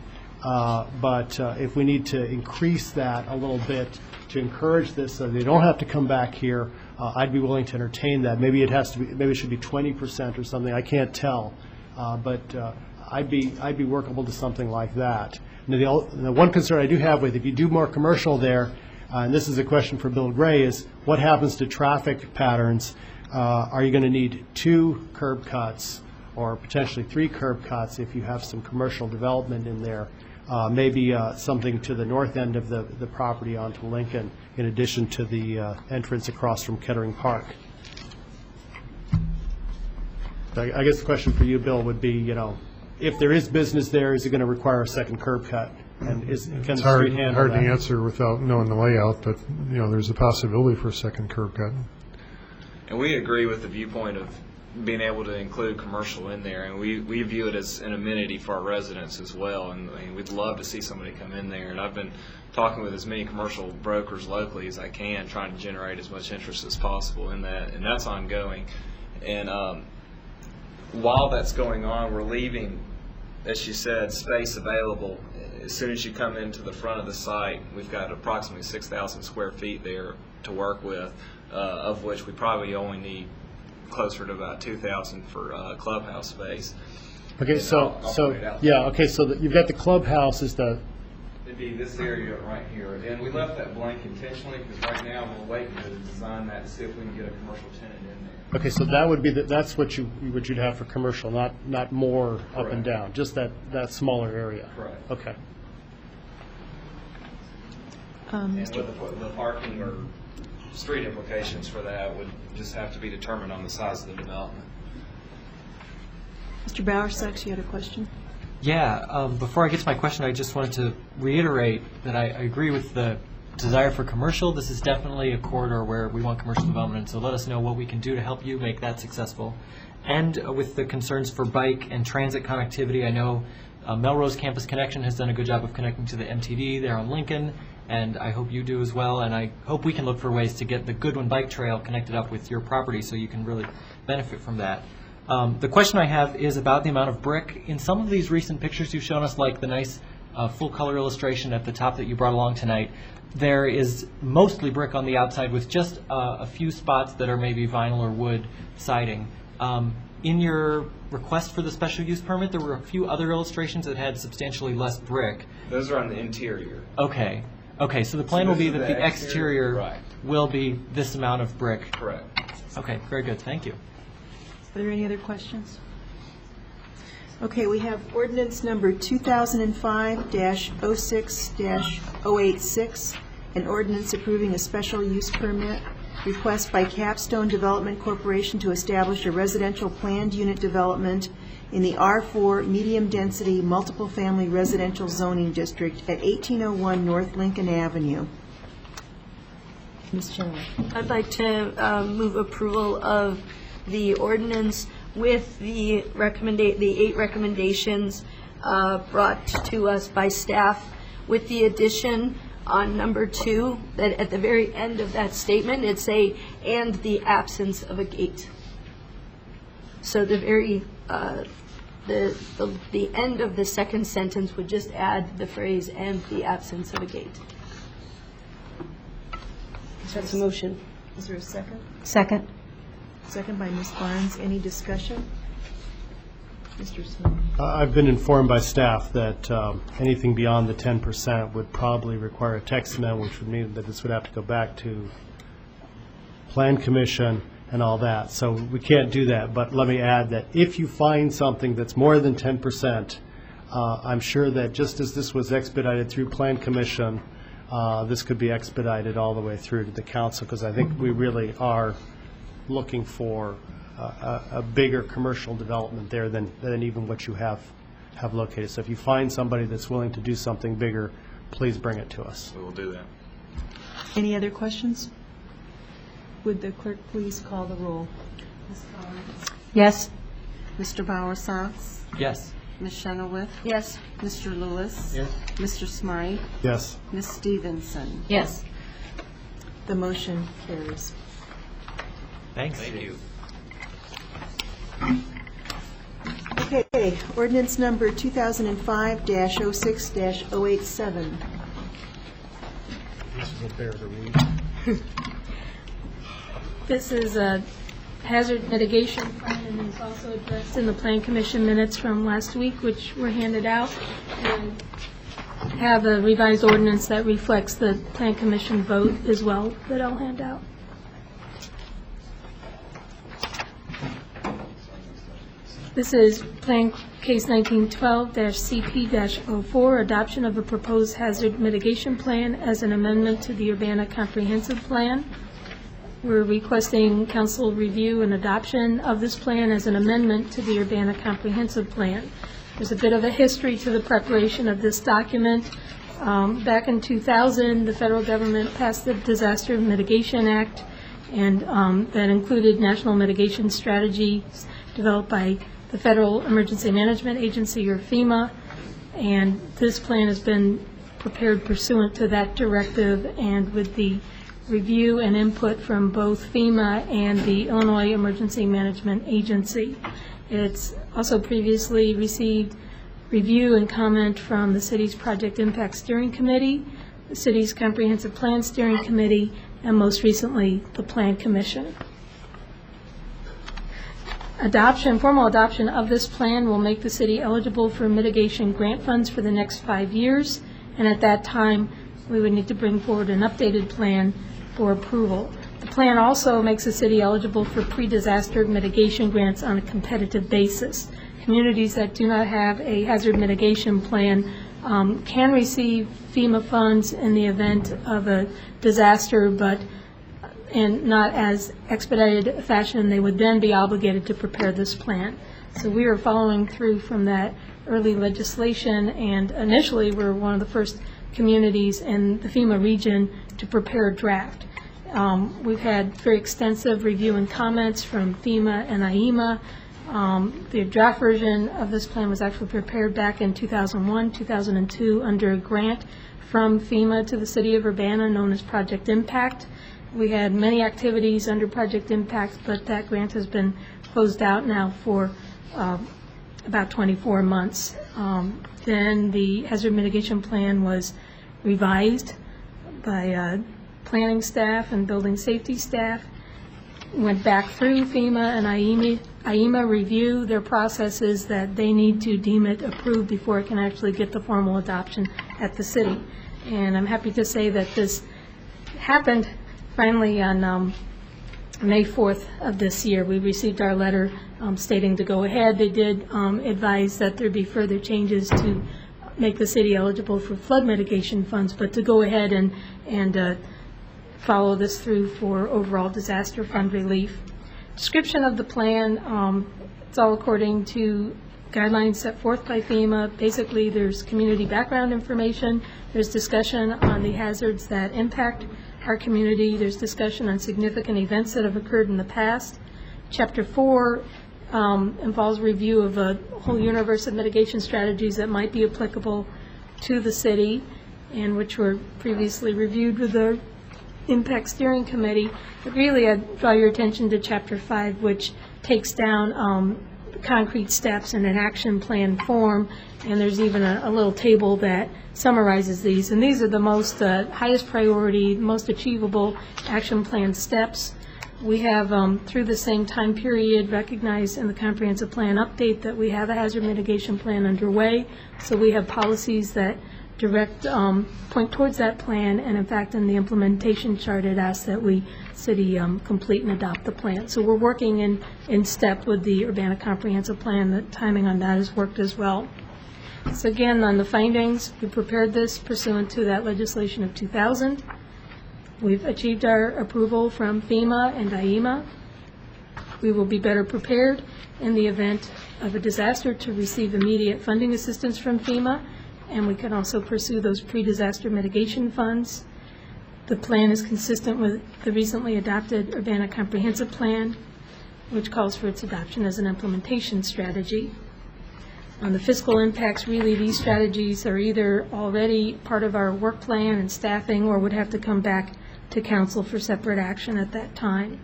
but if we need to increase that a little bit to encourage this, so they don't have to come back here, I'd be willing to entertain that. Maybe it should be 20% or something. I can't tell, but I'd be workable to something like that. Now, the one concern I do have with if you do more commercial there, and this is a question for Bill Gray, is what happens to traffic patterns? Are you going to need 2 curb cuts or potentially 3 curb cuts if you have some commercial development in there? Maybe something to the north end of the property onto Lincoln, in addition to the entrance across from Kettering Park. I guess the question for you, Bill, would be, if there is business there, is it going to require a second curb cut? And can the street handle hard to that? answer without knowing the layout, but there's a possibility for a second curb cut. And we agree with the viewpoint of being able to include commercial in there, and we view it as an amenity for our residents as well, and we'd love to see somebody come in there. And I've been talking with as many commercial brokers locally as I can, trying to generate as much interest as possible in that, and that's ongoing. And while that's going on, we're leaving, as she said, space available. As soon as you come into the front of the site, we've got approximately 6,000 square feet there to work with, of which we probably only need closer to about 2,000 for clubhouse space. Okay, And so you've got the clubhouse is the. It'd be this area right here, and we left that blank intentionally because right now we're waiting to design that to see if we can get a commercial tenant in there. Okay, so that would be that's what you'd have for commercial, not more up and down, just that smaller area. Correct. Okay. And with the parking or street implications for that would just have to be determined on the size of the development. Mr. Bowersox, you had a question? Yeah, before I get to my question, I just wanted to reiterate that I agree with the desire for commercial. This is definitely a corridor where we want commercial development, so let us know what we can do to help you make that successful. And with the concerns for bike and transit connectivity, I know Melrose Campus Connection has done a good job of connecting to the MTD there on Lincoln, and I hope you do as well, and I hope we can look for ways to get the Goodwin Bike Trail connected up with your property so you can really benefit from that. The question I have is about the amount of brick. In some of these recent pictures you've shown us, like the nice full-color illustration at the top that you brought along tonight, there is mostly brick on the outside with just a few spots that are maybe vinyl or wood siding. In your request for the special use permit, there were a few other illustrations that had substantially less brick. Those are on the interior. Okay. Okay, so the plan will be that the exterior right. will be this amount of brick. Correct. Okay, very good. Thank you. Are there any other questions? Okay, we have ordinance number 2005-06-086, an ordinance approving a special use permit request by Capstone Development Corporation to establish a residential planned unit development in the R4 medium-density multiple-family residential zoning district at 1801 North Lincoln Avenue. Ms. Chenoweth. I'd like to move approval of the ordinance with the 8 recommendations brought to us by staff, with the addition on number 2 that at the very end of that statement it's and the absence of a gate. So the very the end of the second sentence would just add the phrase and the absence of a gate. That's a motion. Is there a second? Second. Second by Ms. Barnes. Any discussion? Mr. Smith. I've been informed by staff that anything beyond the 10% would probably require a text amendment, which would mean that this would have to go back to Plan Commission and all that. So we can't do that. But let me add that if you find something that's more than 10%, I'm sure that just as this was expedited through Plan Commission, this could be expedited all the way through to the council, because I think we really are looking for a bigger commercial development there than even what you have located. So if you find somebody that's willing to do something bigger, please bring it to us. We will do that. Any other questions? Would the clerk please call the roll? Yes. Mr. Bowersox? Yes. Ms. Shenoweth? Yes. Mr. Lewis? Yes. Mr. Smythe? Yes. Ms. Stevenson? Yes. The motion carries. Thanks. Thank you. Okay, ordinance number 2005-06-087. This is a bear to read. This is a hazard mitigation plan, and it's also addressed in the Plan Commission minutes from last week, which were handed out, and have a revised ordinance that reflects the Plan Commission vote as well that I'll hand out. This is Plan Case 1912-CP-04, adoption of a proposed hazard mitigation plan as an amendment to the Urbana Comprehensive Plan. We're requesting council review and adoption of this plan as an amendment to the Urbana Comprehensive Plan. There's a bit of a history to the preparation of this document. Back in 2000, the federal government passed the Disaster Mitigation Act, and that included national mitigation strategies developed by the Federal Emergency Management Agency, or FEMA, and this plan has been prepared pursuant to that directive and with the review and input from both FEMA and the Illinois Emergency Management Agency. It's also previously received review and comment from the city's Project Impact Steering Committee, the city's Comprehensive Plan Steering Committee, and most recently, the Plan Commission. Formal adoption of this plan will make the city eligible for mitigation grant funds for the next 5 years, and at that time, we would need to bring forward an updated plan for approval. The plan also makes the city eligible for pre-disaster mitigation grants on a competitive basis. Communities that do not have a hazard mitigation plan can receive FEMA funds in the event of a disaster, but in not as expedited fashion. They would then be obligated to prepare this plan. So we are following through from that early legislation, and initially we're one of the first communities in the FEMA region to prepare a draft. We've had very extensive review and comments from FEMA and IEMA. The draft version of this plan was actually prepared back in 2001, 2002 under a grant from FEMA to the city of Urbana known as Project Impact. We had many activities under Project Impact, but that grant has been closed out now for about 24 months. Then the hazard mitigation plan was revised by planning staff and building safety staff, went back through FEMA and IEMA review their processes that they need to deem it approved before it can actually get the formal adoption at the city. And I'm happy to say that this happened finally on May 4th of this year. We received our letter stating to go ahead. They did advise that there be further changes to make the city eligible for flood mitigation funds, but to go ahead and follow this through for overall disaster fund relief. Description of the plan, it's all according to guidelines set forth by FEMA. Basically, there's community background information, there's discussion on the hazards that impact our community, there's discussion on significant events that have occurred in the past. Chapter 4 involves review of a whole universe of mitigation strategies that might be applicable to the city and which were previously reviewed with the Impact Steering Committee. But really, I'd draw your attention to Chapter 5, which takes down concrete steps in an action plan form, and there's even a little table that summarizes these. And these are the most highest priority, most achievable action plan steps. We have, through the same time period, recognized in the comprehensive plan update that we have a hazard mitigation plan underway. So we have policies that direct, point towards that plan, and in fact, in the implementation chart, it asks that we, city, complete and adopt the plan. So we're working in step with the Urbana Comprehensive Plan. The timing on that has worked as well. So again, on the findings, we prepared this pursuant to that legislation of 2000. We've achieved our approval from FEMA and IEMA. We will be better prepared in the event of a disaster to receive immediate funding assistance from FEMA, and we can also pursue those pre-disaster mitigation funds. The plan is consistent with the recently adopted Urbana Comprehensive Plan, which calls for its adoption as an implementation strategy. On the fiscal impacts, really, these strategies are either already part of our work plan and staffing, or would have to come back to council for separate action at that time.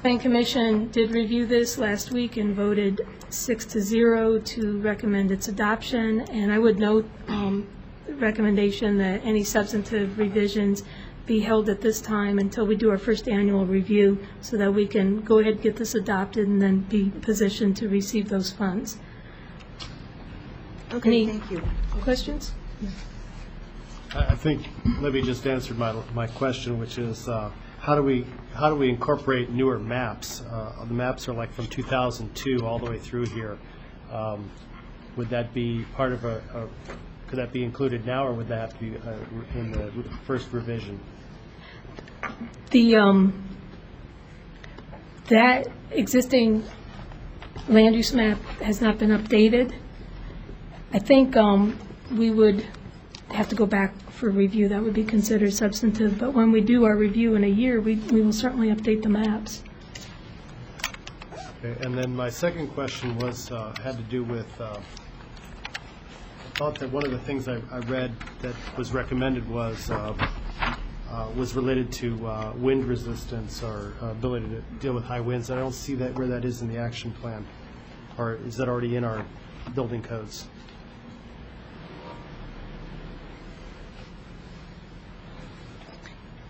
Planning Commission did review this last week and voted 6-0 to recommend its adoption, and I would note the recommendation that any substantive revisions be held at this time until we do our first annual review, so that we can go ahead and get this adopted and then be positioned to receive those funds. Okay, Any thank you. questions? I think Libby just answered my question, which is how do we incorporate newer maps? The maps are like from 2002 all the way through here. Would that be part of could that be included now, or would that have to be in the first revision? That existing land use map has not been updated. I think we would have to go back for review. That would be considered substantive, but when we do our review in a year, we will certainly update the maps. Okay, and then my second question was had to do with I thought that one of the things I read that was recommended was related to wind resistance or ability to deal with high winds. I don't see that where that is in the action plan, or is that already in our building codes?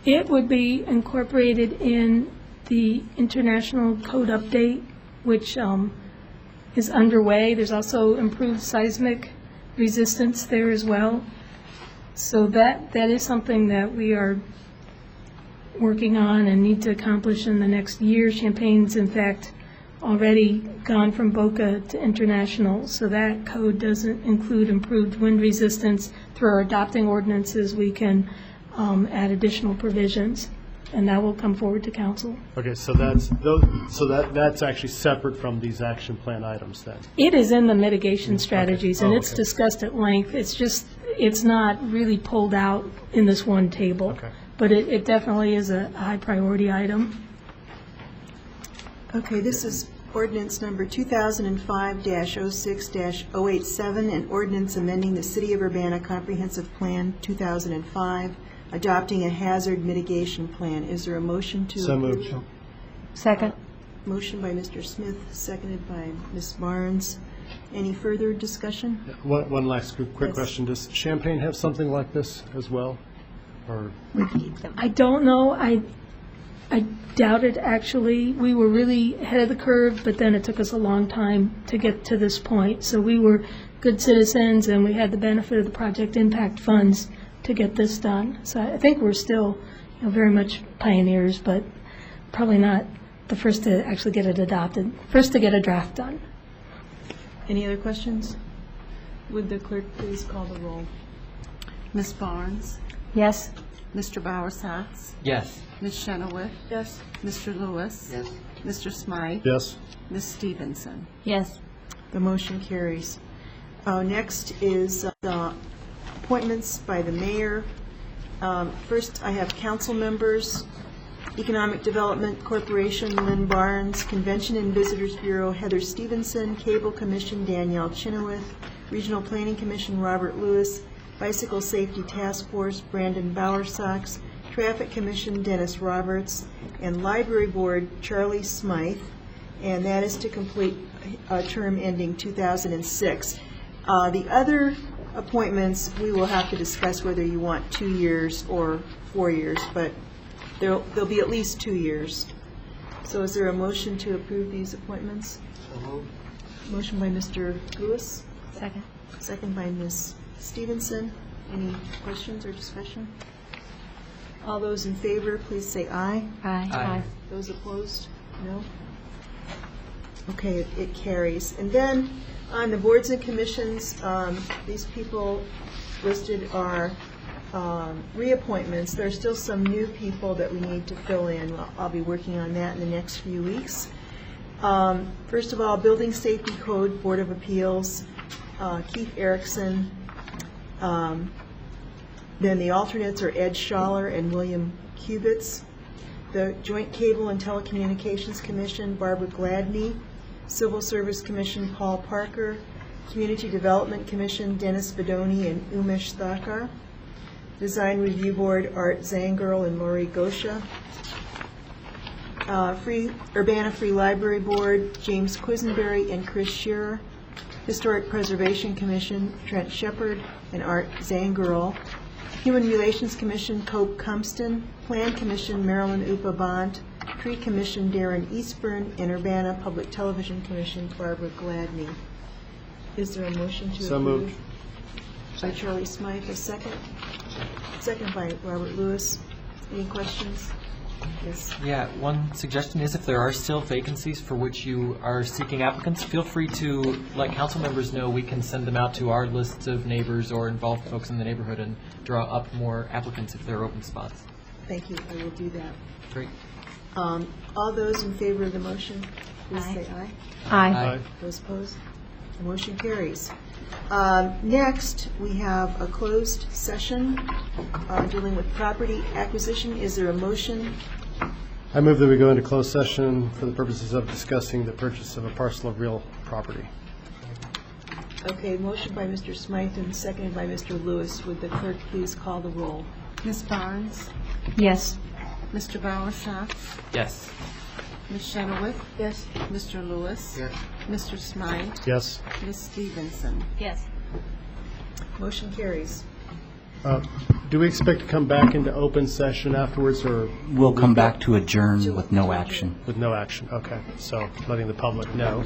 It would be incorporated in the international code update, which is underway. There's also improved seismic resistance there as well. So that is something that we are working on and need to accomplish in the next year. Champaign's, in fact, already gone from BOCA to international, so that code doesn't include improved wind resistance. Through our adopting ordinances, we can add additional provisions, and that will come forward to council. Okay, so that's actually separate from these action plan items then? It is in the mitigation strategies, and Oh, it's okay. discussed at length. It's just, it's not really pulled out in this one table. Okay. But it definitely is a high priority item. Okay, this is ordinance number 2005-06-087, an ordinance amending the City of Urbana Comprehensive Plan 2005, adopting a hazard mitigation plan. Is there a motion to So approve? moved. Second. Motion by Mr. Smith, seconded by Ms. Barnes. Any further discussion? One last quick Yes. question. Does Champaign have something like this as well? Or I don't know. I doubt it, actually. We were really ahead of the curve, but then it took us a long time to get to this point. So we were good citizens, and we had the benefit of the project impact funds to get this done. So I think we're still, very much pioneers, but probably not the first to actually get it adopted, first to get a draft done. Any other questions? Would the clerk please call the roll? Ms. Barnes? Yes. Mr. Bower-Sotz? Yes. Ms. Chenoweth? Yes. Mr. Lewis? Yes. Mr. Smythe? yes? Ms. Stevenson? Yes. The motion carries. Next is appointments by the mayor. First, I have council members. Economic Development Corporation, Lynn Barnes. Convention and Visitors Bureau, Heather Stevenson. Cable Commission, Danielle Chenoweth. Regional Planning Commission, Robert Lewis. Bicycle Safety Task Force, Brandon Bower-Sotz. Traffic Commission, Dennis Roberts. And Library Board, Charlie Smythe. And that is to complete a term ending 2006. The other appointments, we will have to discuss whether you want 2 years or 4 years, but there'll be at least 2 years. So is there a motion to approve these appointments? Motion by Mr. Lewis, Second. second by Ms. Stevenson. Any questions or discussion? All those in favor, please say aye. Aye. Aye. Those opposed, no? Okay, it carries. And then on the boards and commissions, these people listed are reappointments. There are still some new people that we need to fill in. I'll be working on that in the next few weeks. First of all, Building Safety Code Board of Appeals, Keith Erickson, Then the alternates are Ed Schaller and William Kubitz. The Joint Cable and Telecommunications Commission, Barbara Gladney. Civil Service Commission, Paul Parker. Community Development Commission, Dennis Bedoni and Umesh Thakar. Design Review Board, Art Zangerl and Lori Gosha. Urbana Free Library Board, James Quisenberry and Chris Shearer. Historic Preservation Commission, Trent Shepard and Art Zangerl. Human Relations Commission, Cope Cumston. Plan Commission, Marilyn Upa Bont. Tree Commission, Darren Eastburn. And Urbana Public Television Commission, Barbara Gladney. Is there a motion to approve? So moved. By Charlie Smythe, a second. Second by Robert Lewis. Any questions? Yes. Yeah, one suggestion is if there are still vacancies for which you are seeking applicants, feel free to let council members know. We can send them out to our lists of neighbors or involved folks in the neighborhood and draw up more applicants if there are open spots. Thank you. I will do that. Great. All those in favor of the motion, please say aye. Aye. Those opposed? The motion carries. Next, we have a closed session dealing with property acquisition. Is there a motion? I move that we go into closed session for the purposes of discussing the purchase of a parcel of real property. Okay, motion by Mr. Smythe and seconded by Mr. Lewis. Would the clerk please call the roll? Ms. Barnes? Yes. Mr. Bowersox? Yes. Ms. Chenoweth? Yes. Mr. Lewis? Yes. Mr. Smythe? Yes. Ms. Stevenson? Yes. Motion carries. Do we expect to come back into open session afterwards, or? We'll come back to adjourn with no action. With no action, okay. So letting the public know.